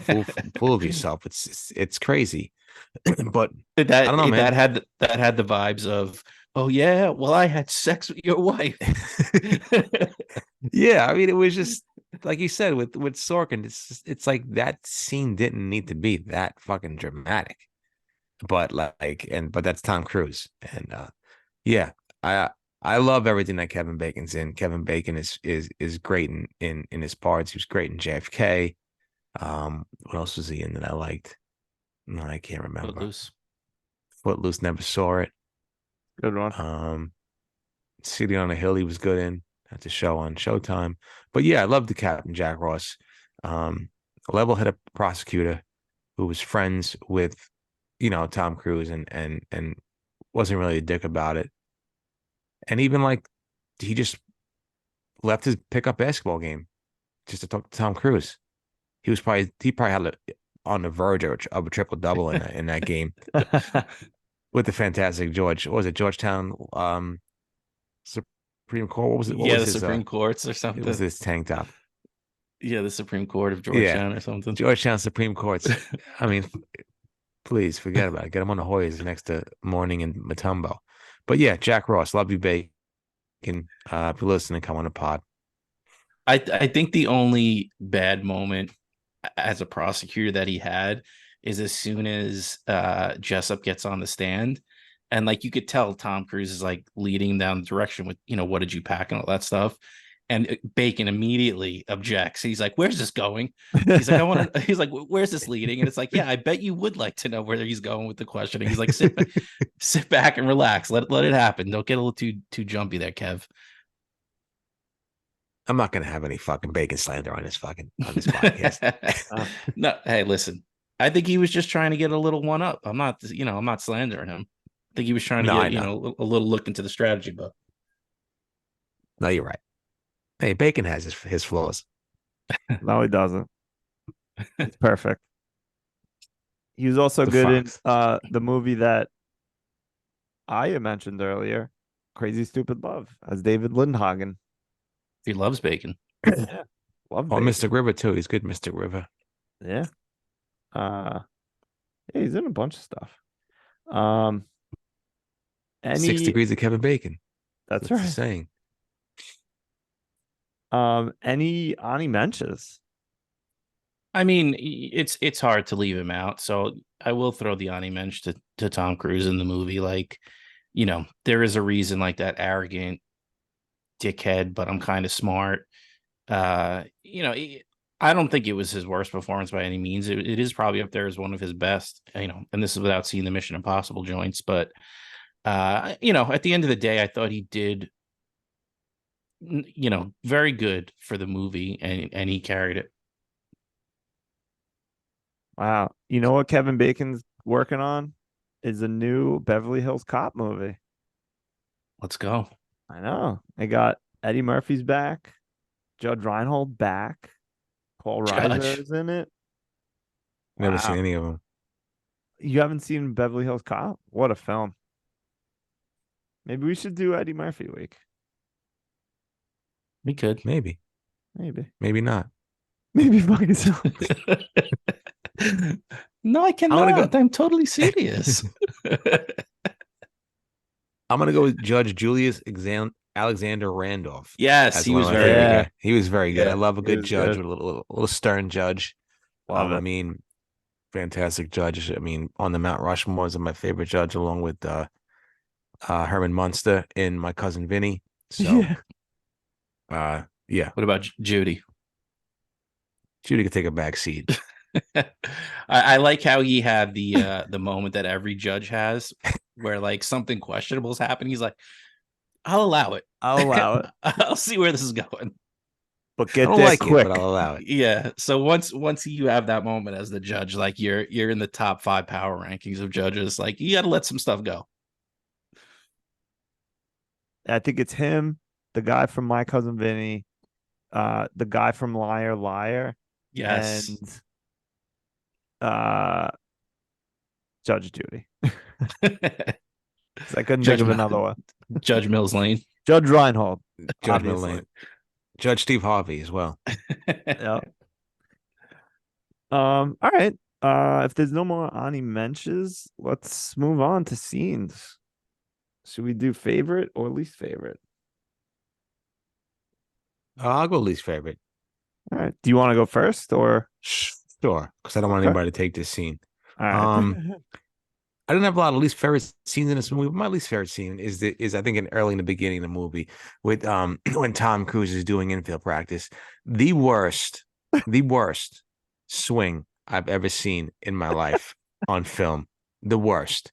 fool of yourself. It's crazy. But I That don't know, man. that had the vibes of, "Oh yeah, well I had sex with your wife." Yeah, I mean, it was just like you said with Sorkin. It's like that scene didn't need to be that fucking dramatic. But that's Tom Cruise, and yeah, I I love everything that Kevin Bacon's in. Kevin Bacon is great in his parts. He was great in JFK. What else was he in that I liked? No, I can't remember. Footloose. Footloose, never saw it. Good one. City on a Hill, he was good in. That's a show on Showtime. But yeah, I love the Captain Jack Ross. A level-headed prosecutor who was friends with, Tom Cruise and wasn't really a dick about it. And even like he just left his pickup basketball game just to talk to Tom Cruise. He probably had on the verge of a triple double in that game with the fantastic George. What was it? Georgetown Supreme Court. What was it? What Yeah, was the his Supreme Courts or it was something. his tank top. Yeah, the Supreme Court of Yeah. Georgetown or something. Georgetown Supreme Courts. I mean, please forget about it. Get him on the Hoyas next to Morning and Matumbo. But yeah, Jack Ross, love you, Bacon. If you're listening, come on the pod. I think the only bad moment as a prosecutor that he had is as soon as Jessup gets on the stand, and like you could tell Tom Cruise is like leading down the direction with what did you pack and all that stuff, and Bacon immediately objects. He's like, "Where's this going?" He's like, "I want to." He's like, "Where's this leading?" And it's like, "Yeah, I bet you would like to know where he's going with the questioning." He's like, sit back and relax. Let it happen. Don't get a little too jumpy there, Kev." I'm not gonna have any fucking bacon slander on this podcast. No, hey, listen. I think he was just trying to get a little one up. I'm not slandering him. I think he was trying to No, I get, know. a little look into the strategy book. No, you're right. Hey, bacon has his flaws. No, he doesn't. It's perfect. He was also The good in Fox. the movie that I mentioned earlier, Crazy Stupid Love, as David Lindhagen. He loves bacon. Yeah. Love Oh, Bacon. Mystic River too. He's good, Mystic River. Yeah. Uh yeah, he's in a bunch of stuff. Um 6 degrees of Kevin Bacon. that's What's the right. saying? Any Ani Menches? I mean, it's hard to leave him out. So I will throw the Ani Mensch to Tom Cruise in the movie. Like there is a reason like that arrogant dickhead, but I'm kind of smart. Uh, you know, I don't think it was his worst performance by any means. It is probably up there as one of his best, and this is without seeing the Mission Impossible joints. But, at the end of the day, I thought he did, very good for the movie, and he carried it. Wow. You know what Kevin Bacon's working on is a new Beverly Hills Cop movie. Let's go. I know. They got Eddie Murphy's back, Judge Reinhold back, Paul Reiser Judge. is in it. Never seen Wow. any of them. You haven't seen Beverly Hills Cop? What a film. Maybe we should do Eddie Murphy week. We could. Maybe. Maybe not. Maybe fuck yourself. No, I cannot. I'm totally serious. I'm gonna go with Judge Julius Alexander Randolph. Yes, he was very good. He was very good. I love a he good was judge good. with a little stern judge. Love I it. mean, fantastic judge. I mean, on the Mount Rushmore is my favorite judge, along with Herman Munster and My Cousin Vinny. So, yeah. What about Judy? Judy could take a back seat. I like how he had the moment that every judge has, where like something questionable is happening. He's like, "I'll allow it. I'll allow it. I'll see where this is going." But I get don't there like quick. it, but I'll allow it. Yeah. So once you have that moment as the judge, like you're in the top 5 power rankings of judges, like you got to let some stuff go. I think it's him, the guy from My Cousin Vinny, the guy from Liar Liar, Yes. and Judge Judy. I couldn't think of another one. Judge Mills Lane. Judge Reinhold. Judge Lane. Judge Steve Harvey as well. Yeah. All right. If there's no more Ani mentions, let's move on to scenes. Should we do favorite or least favorite? I'll go least favorite. All right. Do you want to go first or? Sure, because I don't want anybody to take this scene. All right. I didn't have a lot of least favorite scenes in this movie, but my least favorite scene is I think early in the beginning of the movie with when Tom Cruise is doing infield practice. The worst swing I've ever seen in my life on film. The worst.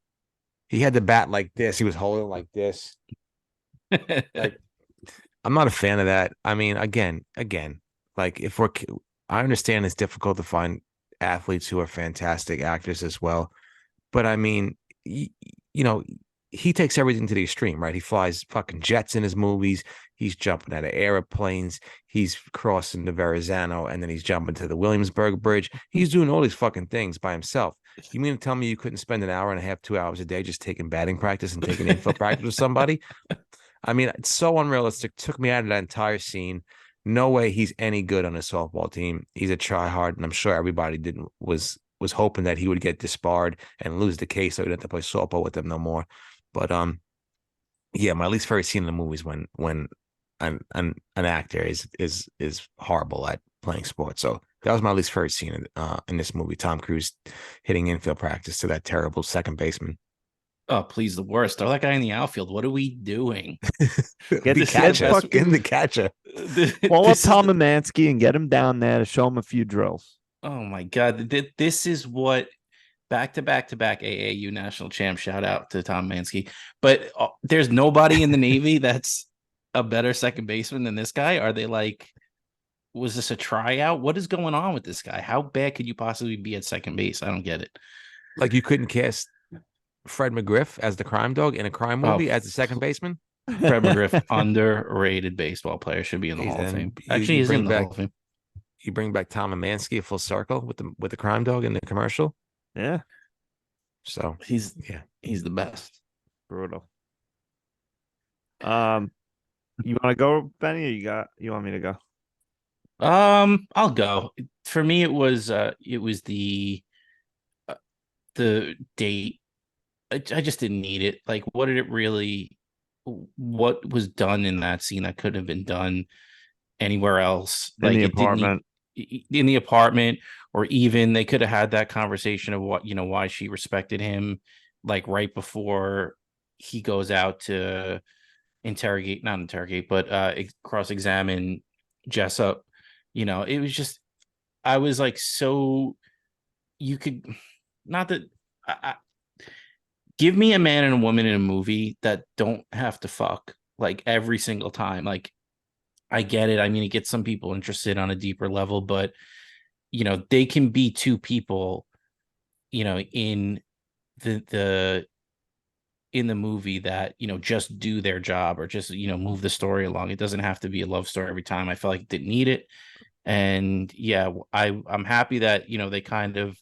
He had the bat like this. He was holding like this. Like, I'm not a fan of that. I mean, again, like I understand it's difficult to find athletes who are fantastic actors as well. But I mean, you know, he takes everything to the extreme, right? He flies fucking jets in his movies. He's jumping out of airplanes. He's crossing the Verrazano, and then he's jumping to the Williamsburg Bridge. He's doing all these fucking things by himself. You mean to tell me you couldn't spend an hour and a half, 2 hours a day just taking batting practice and taking infield practice with somebody? I mean, it's so unrealistic. Took me out of that entire scene. No way he's any good on a softball team. He's a tryhard, and I'm sure everybody was hoping that he would get disbarred and lose the case so he didn't have to play softball with them no more. But yeah, my least favorite scene in the movie is when an actor is horrible at playing sports. So that was my least favorite scene in this movie. Tom Cruise hitting infield practice to that terrible second baseman. Oh, please, the worst. Throw that guy in the outfield. What are we doing? Get the catcher. Call up Tom Mansky and get him down there to show him a few drills. Oh my God. This is what back-to-back AAU national champ. Shout out to Tom Mansky. But there's nobody in the Navy that's a better second baseman than this guy. Are they like, was this a tryout? What is going on with this guy? How bad could you possibly be at second base? I don't get it. Like you couldn't cast Fred McGriff as the crime dog in a crime movie as the second baseman? Fred McGriff, underrated baseball player, should be in the Hall of Fame. Actually, he's in the Hall of Fame. You bring back Tom Mansky full circle with the crime dog in the commercial. Yeah. So he's the best. Brutal. You want to go, Benny, or you want me to go? I'll go. For me, it was the date. I just didn't need it. Like, what was done in that scene that could have been done anywhere else? In the apartment. In the apartment, or even they could have had that conversation of why she respected him, like right before he goes out to not interrogate, but cross-examine Jessup. It was just, I was like, so you could not that give me a man and a woman in a movie that don't have to fuck like every single time. Like, I get it. I mean, it gets some people interested on a deeper level, but they can be two people, in the in the movie that just do their job or just move the story along. It doesn't have to be a love story every time. I felt like it didn't need it, and yeah, I'm happy that they kind of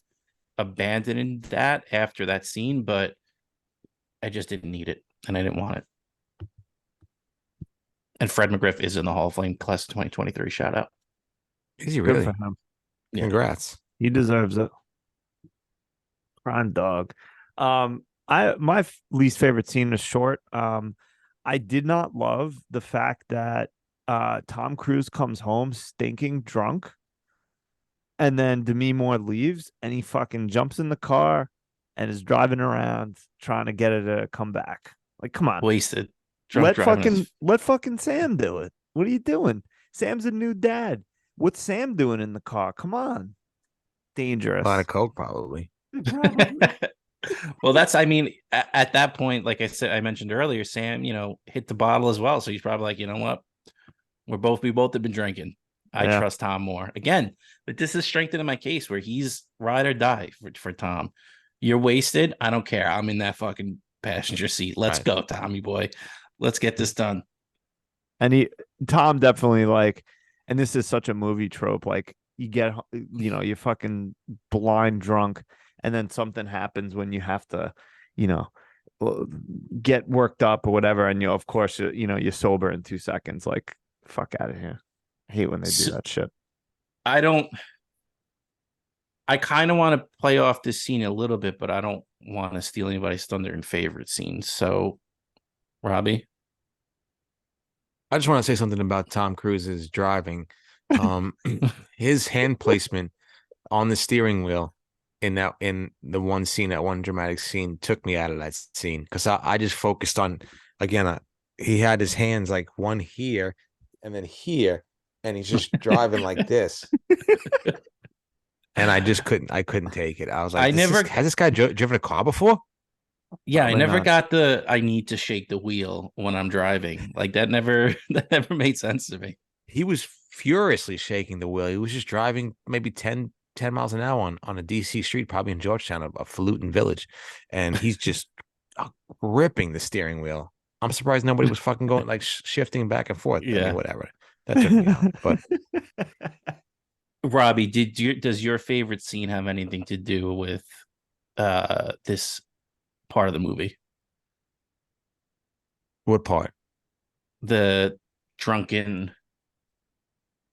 abandoned that after that scene, but I just didn't need it and I didn't want it. And Fred McGriff is in the Hall of Fame class of 2023. Shout out. Is he Good for really? him. Yeah. Congrats. He deserves it. Prime dog. My least favorite scene is short. I did not love the fact that Tom Cruise comes home stinking drunk, and then Demi Moore leaves, and he fucking jumps in the car and is driving around trying to get her to come back. Like, come on, Wasted. Drunk driving. let fucking Sam do it. What are you doing? Sam's a new dad. What's Sam doing in the car? Come on, A dangerous. lot of coke, probably. Probably. Well, I mean, at that point, like I mentioned earlier, Sam, hit the bottle as well. So he's probably like, you know what? We both have been drinking. I Yeah. trust Tom more. Again, but this is strengthening my case where he's ride or die for Tom. You're wasted. I don't care. I'm in that fucking passenger seat. Let's go, Tommy boy. Let's get this done. And Tom definitely like, and this is such a movie trope. Like you get, you're fucking blind drunk, and then something happens when you have to, you know, get worked up or whatever, and of course, you're sober in 2 seconds. Like, fuck out of here. I hate when they do that shit. I don't. I kind of want to play off this scene a little bit, but I don't want to steal anybody's thunder in favorite scenes. So, Robbie. I just want to say something about Tom Cruise's driving. His hand placement on the steering wheel in the one scene, that one dramatic scene, took me out of that scene because I just focused on, again, he had his hands like one here and then here, and he's just driving like this. And I couldn't take it. I was like, has this guy driven a car before? Yeah, Probably I never not. got I need to shake the wheel when I'm driving. Like that never made sense to me. He was furiously shaking the wheel. He was just driving maybe 10 miles an hour on a DC street, probably in Georgetown, a falutin village. And he's just ripping the steering wheel. I'm surprised nobody was fucking going like shifting back and forth. Yeah. I mean, whatever. That took me out. But Robbie, does your favorite scene have anything to do with this part of the movie? What part? The drunken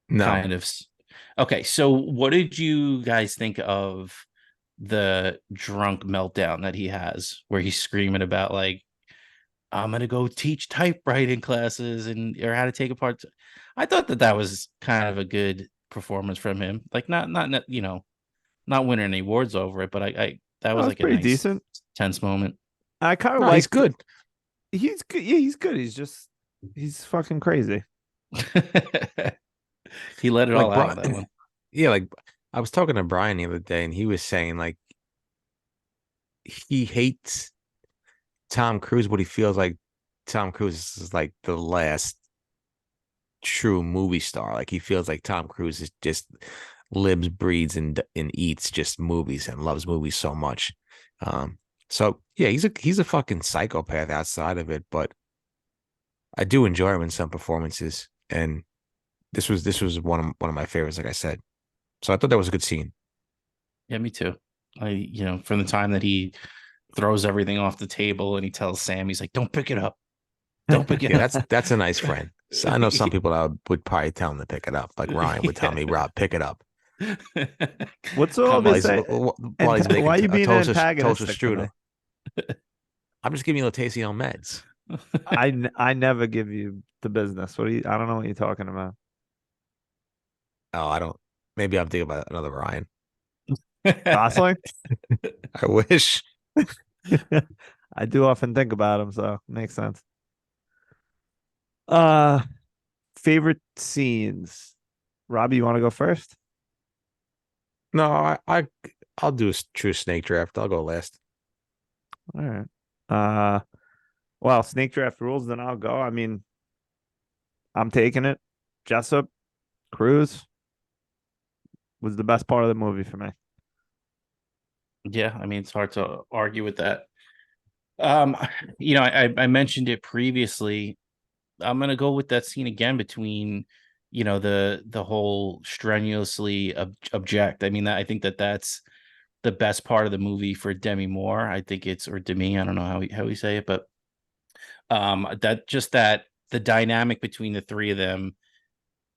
No. kind of. Okay, so what did you guys think of the drunk meltdown that he has, where he's screaming about like, I'm gonna go teach typewriting classes or how to take apart. I thought that was kind of a good performance from him. Like not winning any awards over it, but I that was like a pretty nice decent, tense moment. I kind of like. He's good. He's good. Yeah, he's good. He's fucking crazy. He let it Like all out of that one. Yeah, like I was talking to Brian the other day, and he was saying like he hates Tom Cruise, but he feels like Tom Cruise is like the last true movie star. Like he feels like Tom Cruise is just lives, breathes, and eats just movies and loves movies so much. So yeah, he's a fucking psychopath outside of it, but I do enjoy him in some performances, and this was one of my favorites, like I said. So I thought that was a good scene. Yeah, me too. From the time that he throws everything off the table and he tells Sam, he's like, "Don't pick it up. Don't pick it Yeah, up." that's a nice friend. So I know some people that would probably tell him to pick it up. Like Ryan would tell me, Rob, pick it up. What's all this? While he's making Why are you being toaster antagonistic strudel. I'm just giving you a little tasty on meds. I never give you the business. I don't know what you're talking about. Oh, I don't. Maybe I'm thinking about another Ryan. Gosling? I wish. I do often think about him, so makes sense. Uh, favorite scenes. Robbie, you want to go first? No, I'll do a true snake draft. I'll go last. All right. Uh, well, snake draft rules, then I'll go. I mean, I'm taking it. Jessup, Cruz was the best part of the movie for me. Yeah, I mean, it's hard to argue with that. Um, I mentioned it previously. I'm gonna go with that scene again between, the whole strenuously object. I mean, I think that's the best part of the movie for Demi Moore. I think it's or Demi. I don't know how we say it, but that the dynamic between the three of them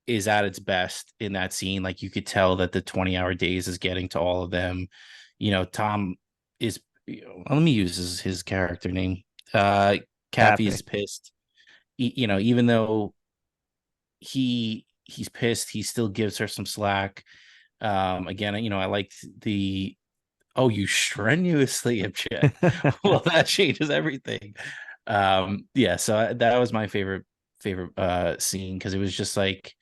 is at its best in that scene. Like you could tell that the 20-hour days is getting to all of them. Tom is. Let me use his character name. Kathy is Kathy. pissed. Even though he's pissed, he still gives her some slack. Again, I liked the oh, you strenuously object. Well, that changes everything. Yeah, so that was my favorite scene because it was just like,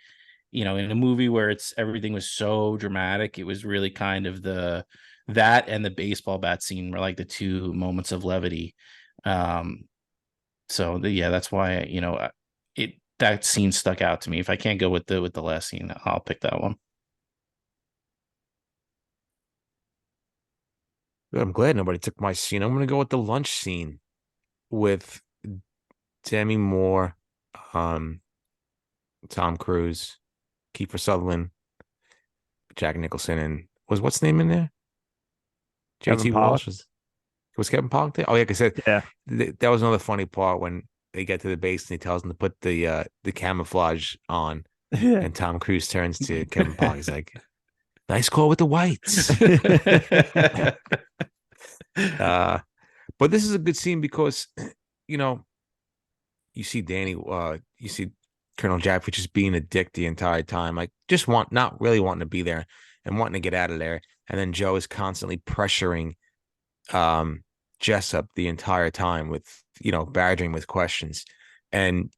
in a movie where it's everything was so dramatic, it was really kind of that and the baseball bat scene were like the two moments of levity. Um, yeah, that's why it that scene stuck out to me. If I can't go with the last scene, I'll pick that one. I'm glad nobody took my scene. I'm gonna go with the lunch scene with Demi Moore, um, Tom Cruise, Kiefer Sutherland, Jack Nicholson, and what's name in there? Kevin JT Pollak. Walsh was Kevin Pollock there? Oh yeah, like I said, Yeah. that was another funny part when they get to the base and he tells them to put the camouflage on, Yeah. and Tom Cruise turns to Kevin Pollock. He's like, "Nice call with the whites." Uh, but this is a good scene because, you know, you see Colonel Jaffe just being a dick the entire time, like just not really wanting to be there and wanting to get out of there. And then Joe is constantly pressuring um Jessup the entire time with, badgering with questions. And,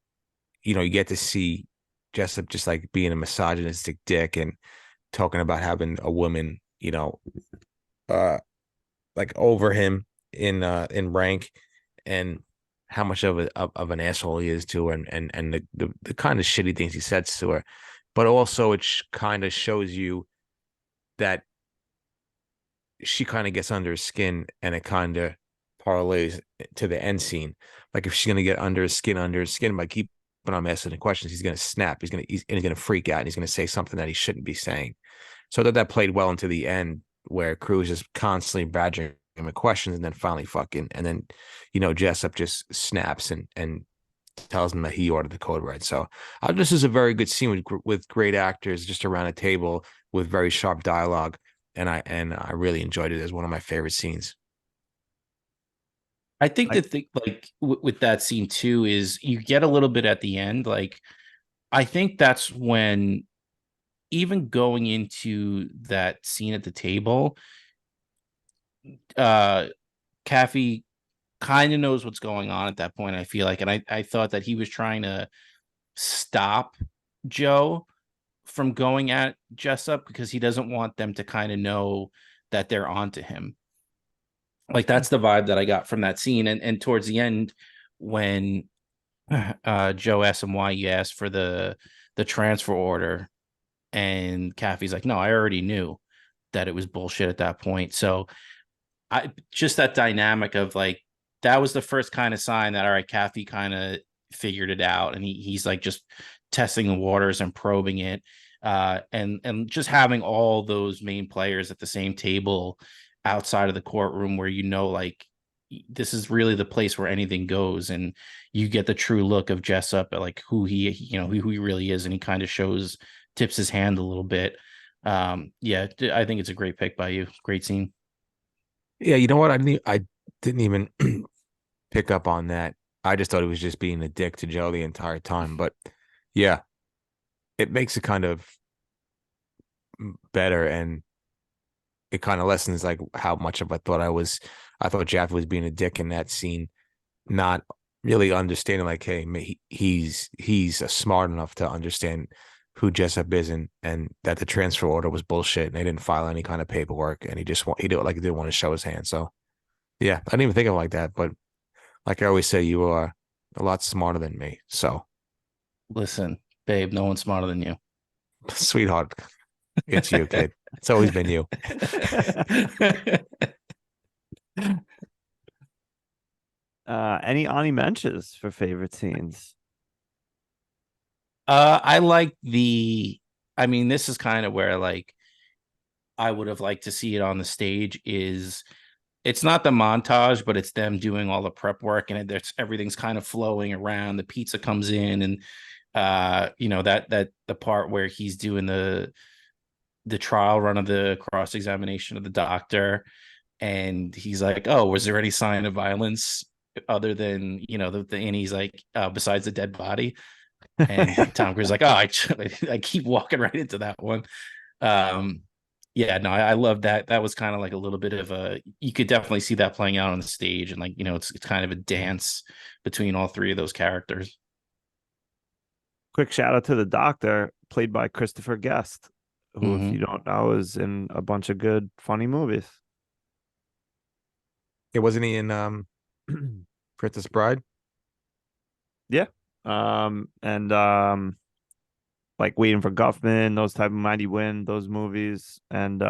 you get to see Jessup just like being a misogynistic dick and talking about having a woman, uh like over him in rank, and how much of an asshole he is to her, and the kind of shitty things he says to her. But also it kind of shows you that she kind of gets under his skin, and it kind of parlays to the end scene. Like if she's gonna get under his skin by keeping on asking the questions, he's gonna snap. He's gonna freak out, and he's gonna say something that he shouldn't be saying. So that played well into the end, where Cruz is constantly badgering him with questions, and then finally and then Jessup just snaps and tells him that he ordered the code red. So this is a very good scene with great actors just around a table with very sharp dialogue, and I really enjoyed it as one of my favorite scenes. I think the thing, like with that scene too, is you get a little bit at the end. Like, I think that's when, even going into that scene at the table, uh, Kathy kind of knows what's going on at that point. I feel like, and I thought that he was trying to stop Joe from going at Jessup because he doesn't want them to kind of know that they're onto him. Like that's the vibe that I got from that scene. And towards the end, when Joe asked him why he asked for the transfer order, and Kathy's like, "No, I already knew that it was bullshit at that point." So I just that dynamic of like that was the first kind of sign that all right, Kathy kind of figured it out, and he's like just testing the waters and probing it, and just having all those main players at the same table outside of the courtroom where like this is really the place where anything goes, and you get the true look of Jessup at like who who he really is, and he kind of tips his hand a little bit. Yeah, I think it's a great pick by you. Great scene. Yeah, you know what? I didn't even pick up on that. I just thought he was just being a dick to Joe the entire time. But yeah, it makes it kind of better. And it kind of lessens like how much of I thought Jaffe was being a dick in that scene, not really understanding like, hey, he's smart enough to understand who Jessup is and that the transfer order was bullshit and they didn't file any kind of paperwork and he did like he didn't want to show his hand. So yeah, I didn't even think of it like that. But like I always say, you are a lot smarter than me. So Listen, babe, no one's smarter than you. sweetheart, it's you, kid. It's always been you. Any Ani mentions for favorite scenes? I like I mean, this is kind of where like I would have liked to see it on the stage is it's not the montage, but it's them doing all the prep work and everything's kind of flowing around. The pizza comes in and that the part where he's doing the trial run of the cross examination of the doctor, and he's like, "Oh, was there any sign of violence other than and he's like, besides the dead body?" And Tom Cruise is like, "Oh, I keep walking right into that one." Um, yeah, no, I love that. That was kind of like a little bit of you could definitely see that playing out on the stage, and like it's kind of a dance between all three of those characters. Quick shout out to the doctor, played by Christopher Guest, who, if Mm-hmm. you don't know, is in a bunch of good, funny movies. It wasn't he in Princess Bride? Yeah. And like Waiting for Guffman, those type of Mighty Wind, those movies, and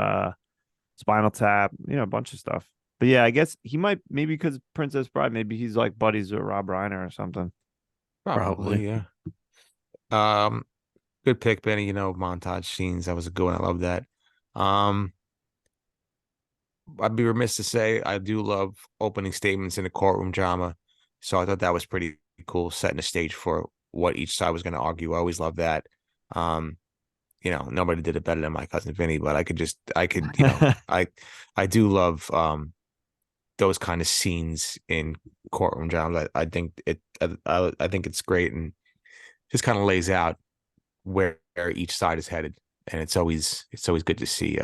Spinal Tap, a bunch of stuff. But yeah, I guess he might maybe because Princess Bride, maybe he's like buddies with Rob Reiner or something. Probably, Probably. yeah. Um, Good pick, Benny. Montage scenes. That was a good one. I love that. Um, I'd be remiss to say I do love opening statements in a courtroom drama. So I thought that was pretty cool, setting the stage for what each side was going to argue. I always love that. Um, nobody did it better than my cousin Vinny, but I do love those kind of scenes in courtroom dramas. I think it's great and just kind of lays out where each side is headed, and it's always good to see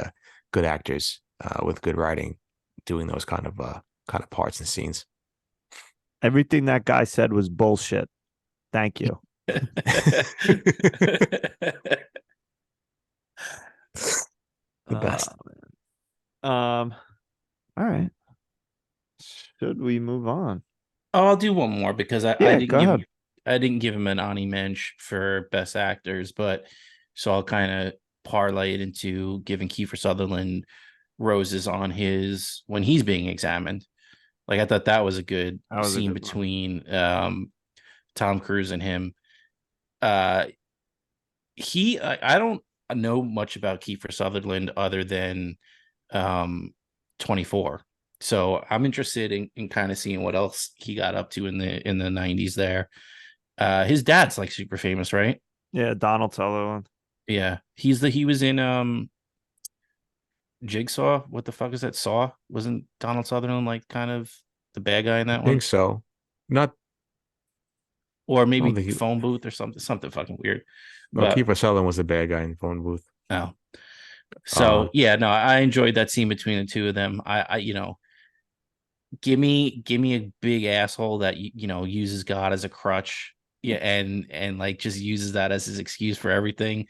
good actors with good writing doing those kind of parts and scenes. Everything that guy said was bullshit. Thank you. The Uh, best. all right. Should we move on? Oh, I'll do one more because Yeah, go ahead. I didn't give him an Ani Mensch for best actors, but so I'll kind of parlay it into giving Kiefer Sutherland roses on his when he's being examined. Like I thought that was a good That was a scene good one. between Tom Cruise and him. Uh I don't know much about Kiefer Sutherland other than um 24. So I'm interested in kind of seeing what else he got up to in the 90s there. His dad's like super famous, right? Yeah, Donald Sutherland. Yeah. He was in Jigsaw. What the fuck is that? Saw? Wasn't Donald Sutherland like kind of the bad guy in I that think one? so. Not. Or I don't maybe think he. phone booth or something fucking weird. No, But Kiefer Sutherland was the bad guy in the phone booth. no. So Uh, yeah, no, I enjoyed that scene between the two of them. I give me a big asshole that uses God as a crutch, yeah, and like just uses that as his excuse for everything,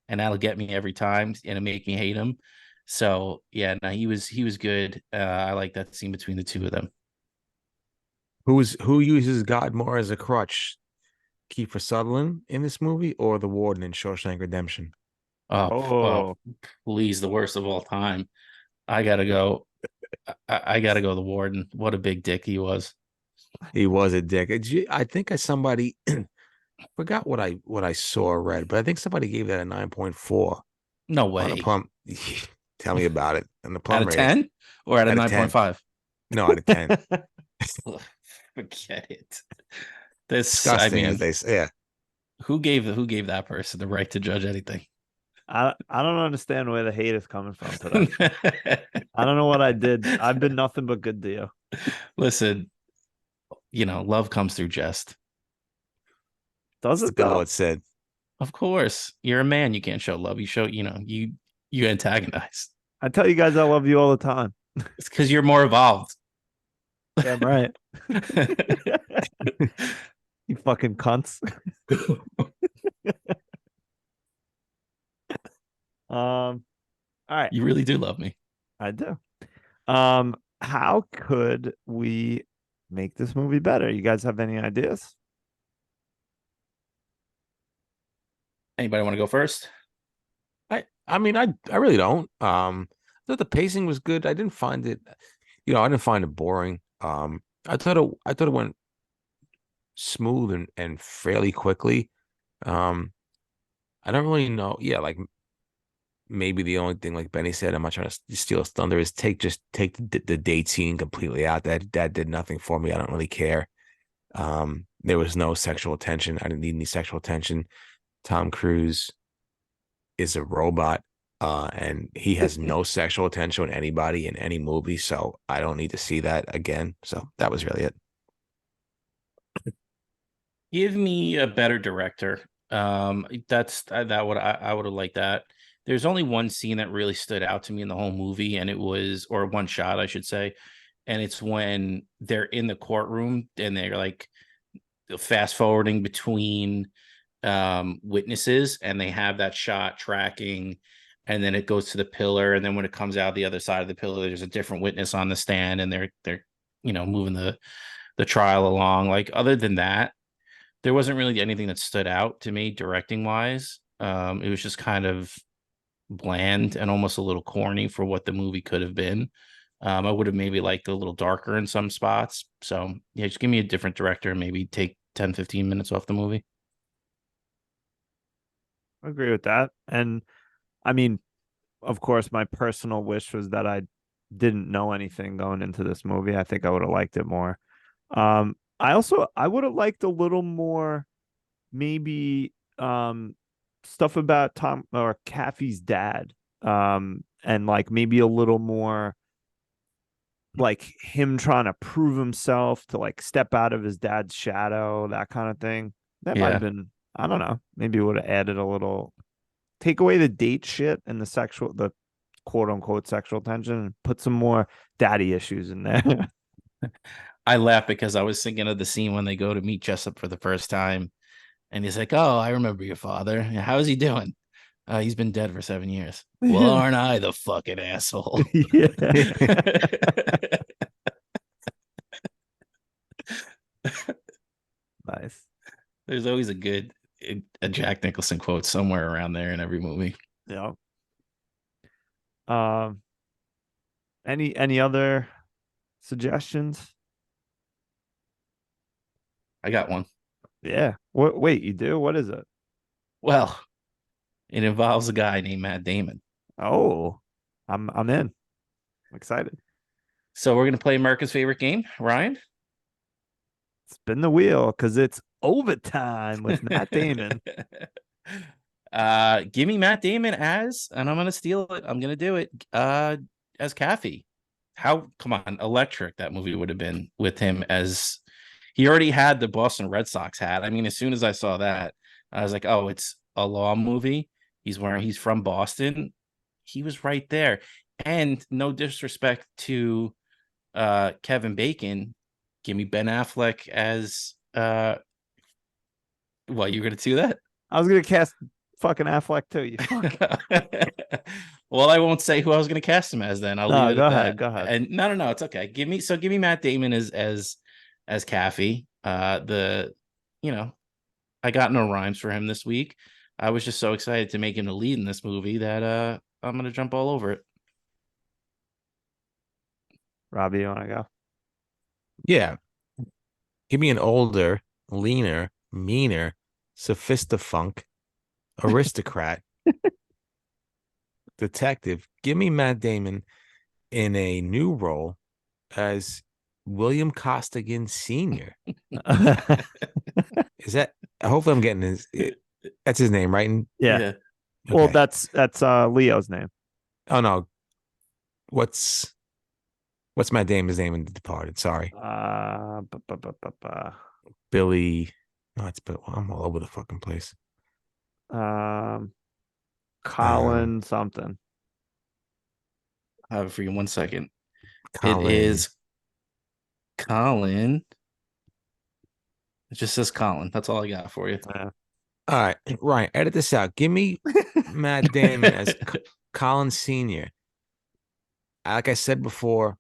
and that'll get me every time and it'll make me hate him. So yeah, no, he was good. I like that scene between the two of them. who uses God more as a crutch? Kiefer Sutherland in this movie or the warden in Shawshank Redemption? Oh, Oh, please, the worst of all time. I gotta go. I gotta go. The warden. What a big dick he was. He was a dick. I think somebody forgot what I saw or read, but I think somebody gave that a 9.4 No on the way. plum. Tell me about it. On the Out plum of rating 10 or out of out of 10. 9.5? No, out of 10. Forget it. This, I Disgusting, as mean, they say. Yeah. who gave that person the right to judge anything? I don't understand where the hate is coming from today. I don't know what I did. I've been nothing but good to you. Listen, love comes through jest. Does It's the it good though? Lord said. Of course, you're a man. You can't show love. You show, you antagonize. I tell you guys I love you all the time. It's because you're more evolved. Damn right. You fucking cunts. All right. You really do love me. I do. How could we make this movie better? You guys have any ideas? Anybody want to go first? I mean, I really don't. I thought the pacing was good. I didn't find it, I didn't find it boring. I thought it went smooth and fairly quickly. Um, I don't really know. Yeah, like maybe the only thing, like Benny said, I'm not trying to steal his thunder, is just take the date scene completely out. That did nothing for me. I don't really care. There was no sexual tension. I didn't need any sexual tension. Tom Cruise is a robot, and he has no sexual attention on anybody in any movie. So I don't need to see that again. So that was really it. Give me a better director. That would I would have liked that. There's only one scene that really stood out to me in the whole movie, and it was, or one shot, I should say, and it's when they're in the courtroom and they're like fast forwarding between witnesses, and they have that shot tracking, and then it goes to the pillar, and then when it comes out the other side of the pillar, there's a different witness on the stand, and they're moving the trial along. Like, other than that, there wasn't really anything that stood out to me directing wise. It was just kind of bland and almost a little corny for what the movie could have been. I would have maybe liked a little darker in some spots. So yeah, just give me a different director and maybe take 10-15 minutes off the movie. I agree with that. And I mean, of course, my personal wish was that I didn't know anything going into this movie. I think I would have liked it more. I would have liked a little more, maybe stuff about Tom or Kathy's dad. And like maybe a little more like him trying to prove himself to like step out of his dad's shadow, that kind of thing. That might have Yeah. been, I don't know, maybe it would have added a little, take away the date shit and the quote unquote sexual tension and put some more daddy issues in there. I laugh because I was thinking of the scene when they go to meet Jessup for the first time, and he's like, "Oh, I remember your father. How is he doing? He's been dead for 7 years. Well, aren't I the fucking asshole?" Yeah. Nice. There's always a Jack Nicholson quote somewhere around there in every movie. Yeah. Um, any other suggestions? I got one. Yeah. What wait, you do? What is it? Well, it involves a guy named Matt Damon. Oh, I'm in. I'm excited. So we're gonna play America's favorite game, Ryan. Spin the wheel because it's overtime with Matt Damon. Give me Matt Damon as, and I'm gonna steal it. I'm gonna do it. As Kathy. How, come on, electric that movie would have been with him, as he already had the Boston Red Sox hat. I mean, as soon as I saw that, I was like, oh, it's a law movie. He's from Boston. He was right there. And no disrespect to Kevin Bacon, give me Ben Affleck as what, you're gonna do that? I was gonna cast fucking Affleck too. You fuck. Well, I won't say who I was going to cast him as. Then I'll leave No, it go at ahead. that. Go ahead. And no, it's okay. Give me Matt Damon as Kaffee. The you know I got no rhymes for him this week. I was just so excited to make him the lead in this movie that I'm gonna jump all over it. Robbie, you want to go? Yeah, give me an older, leaner, meaner, sophistifunk, aristocrat, detective. Give me Matt Damon in a new role as William Costigan Sr. Is that, hopefully I'm getting that's his name, right? Yeah. Yeah. Well, Okay. that's Leo's name. Oh no. What's Matt Damon's name in The Departed? Sorry. Uh, bu- bu- bu- bu- bu- Billy. No, it's Bill. I'm all over the fucking place. um, Um, Colin something. I have it for you in 1 second. It Colin. is Colin. It just says Colin. That's all I got for you. Yeah. All right, Ryan, edit this out. Give me Matt Damon as Colin Senior. Like I said before,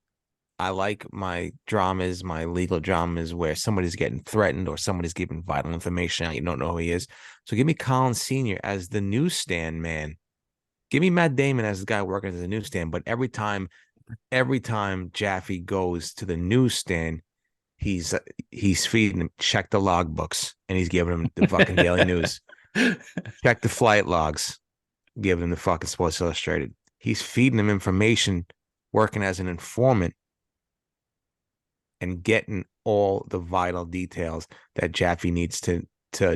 I like my dramas, my legal dramas where somebody's getting threatened or somebody's giving vital information out. You don't know who he is. So give me Colin Senior as the newsstand man. Give me Matt Damon as the guy working as a newsstand. But every time Jaffe goes to the newsstand, he's feeding him, check the logbooks, and he's giving him the fucking Daily News. Check the flight logs, giving him the fucking Sports Illustrated. He's feeding him information, working as an informant, and getting all the vital details that Jaffe needs to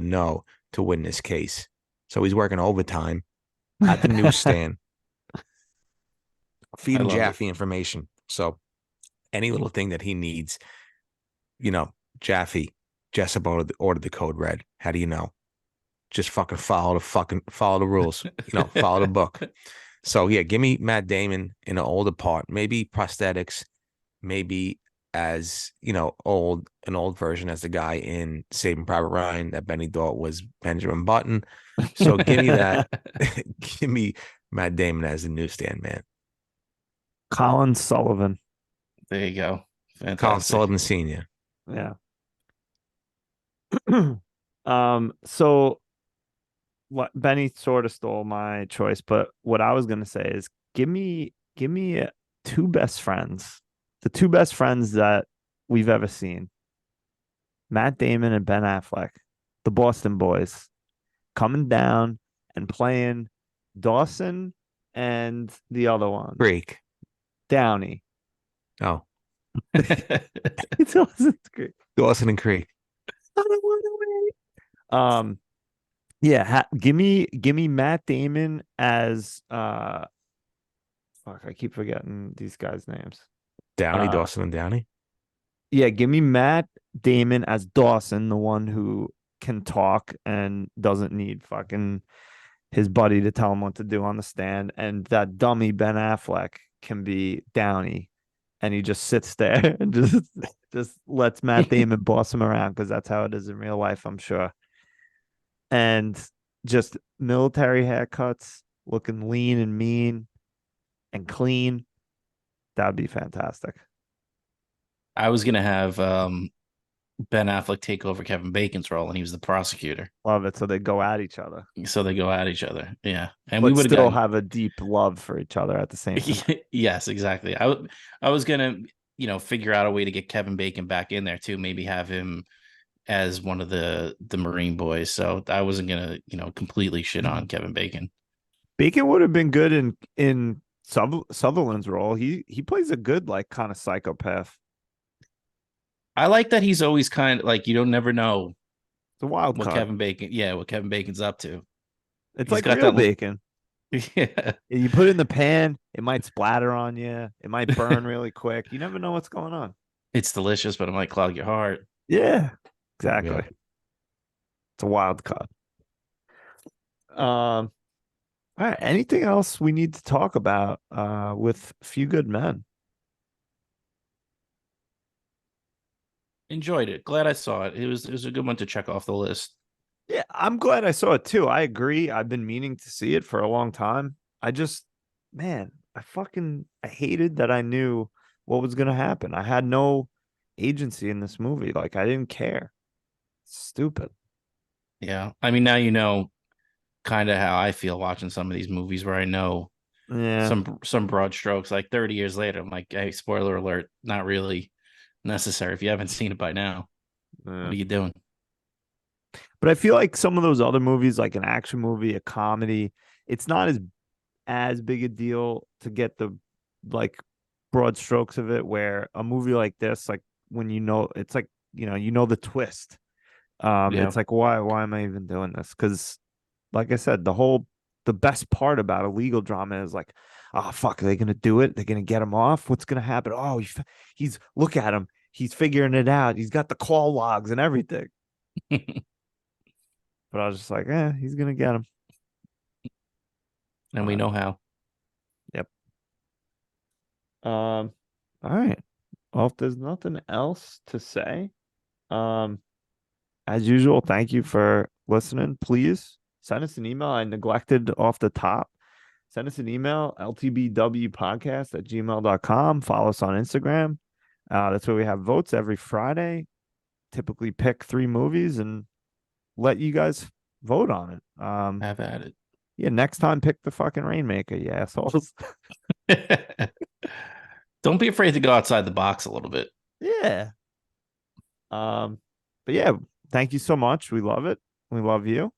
know to win this case. So he's working overtime at the newsstand, I feeding love it. Jaffe information. So any little thing that he needs, Jaffe, Jessup ordered the code red. How do you know? Just follow the rules. Follow the book. So yeah, give me Matt Damon in an older part, maybe prosthetics, maybe as an old version as the guy in Saving Private Ryan that Benny thought was Benjamin Button. So give me that. Give me Matt Damon as the newsstand man. Colin Sullivan. There you go. Colin Fantastic. Sullivan Sr. Yeah. So what Benny sort of stole my choice, but what I was gonna say is give me two best friends, the two best friends that we've ever seen, Matt Damon and Ben Affleck, the Boston boys, coming down and playing Dawson and the other one, Creek. Downey. Oh, It's Dawson's Creek. Dawson and Creek. I don't want to wait. Yeah, give me Matt Damon as fuck, I keep forgetting these guys' names. Downey, Uh Dawson and Downey. yeah, give me Matt Damon as Dawson, the one who can talk and doesn't need fucking his buddy to tell him what to do on the stand, and that dummy Ben Affleck can be Downey, and he just sits there and just lets Matt Damon boss him around because that's how it is in real life, I'm sure. And just military haircuts, looking lean and mean and clean. That'd be fantastic. I was gonna have Ben Affleck take over Kevin Bacon's role, and he was the prosecutor. Love it. So they go at each other, So they go at each other. Yeah, and we but would have still gotten. have a deep love for each other at the same time. Yes, exactly. I was gonna figure out a way to get Kevin Bacon back in there too. Maybe have him as one of the Marine boys. So I wasn't gonna completely shit on Kevin Bacon. Bacon would have been good in Sutherland's role. He plays a good like kind of psychopath. I like that he's always kind of like you don't never know It's a wild what card. Kevin Bacon's up to. It's He's like got real that. bacon. Yeah, You put it in the pan, it might splatter on you. It might burn really quick. You never know what's going on. it's delicious, but it might clog your heart. Yeah, exactly. Yeah. It's a wild card. All right. Anything else we need to talk about with Few Good Men? Enjoyed it. Glad I saw it. It was a good one to check off the list. Yeah, I'm glad I saw it too. I agree. I've been meaning to see it for a long time. I just, man, I hated that I knew what was gonna happen. I had no agency in this movie. Like I didn't care. Stupid. Yeah, I mean now you know kind of how I feel watching some of these movies where I know Yeah. some broad strokes. Like 30 years later, I'm like, hey, spoiler alert, not really necessary if you haven't seen it by now. What Yeah. are you doing? But I feel like some of those other movies, like an action movie, a comedy, it's not as big a deal to get the like broad strokes of it. Where a movie like this, like when it's like the twist. Yeah. It's like why am I even doing this? Because like I said, the best part about a legal drama is like, oh fuck, are they gonna do it? They're gonna get him off. What's gonna happen? Oh, he's look at him. He's figuring it out. He's got the call logs and everything. But I was just like, he's gonna get him. And we know how. Yep. All right. Well, if there's nothing else to say, um, as usual, thank you for listening. Please send us an email. I neglected off the top. Send us an email, ltbwpodcast@gmail.com. Follow us on Instagram. That's where we have votes every Friday. Typically pick 3 movies and let you guys vote on it. Have at Yeah, next time pick the fucking Rainmaker, you assholes. it. Don't be afraid to go outside the box a little bit. Yeah. But yeah, thank you so much. We love it. We love you.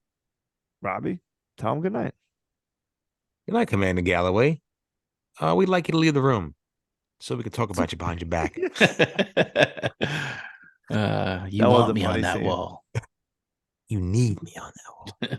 Robbie, tell them good night. Good night, Commander Galloway. We'd like you to leave the room so we can talk about you behind your back. You That was want a me on funny that scene. wall. You need me on that wall.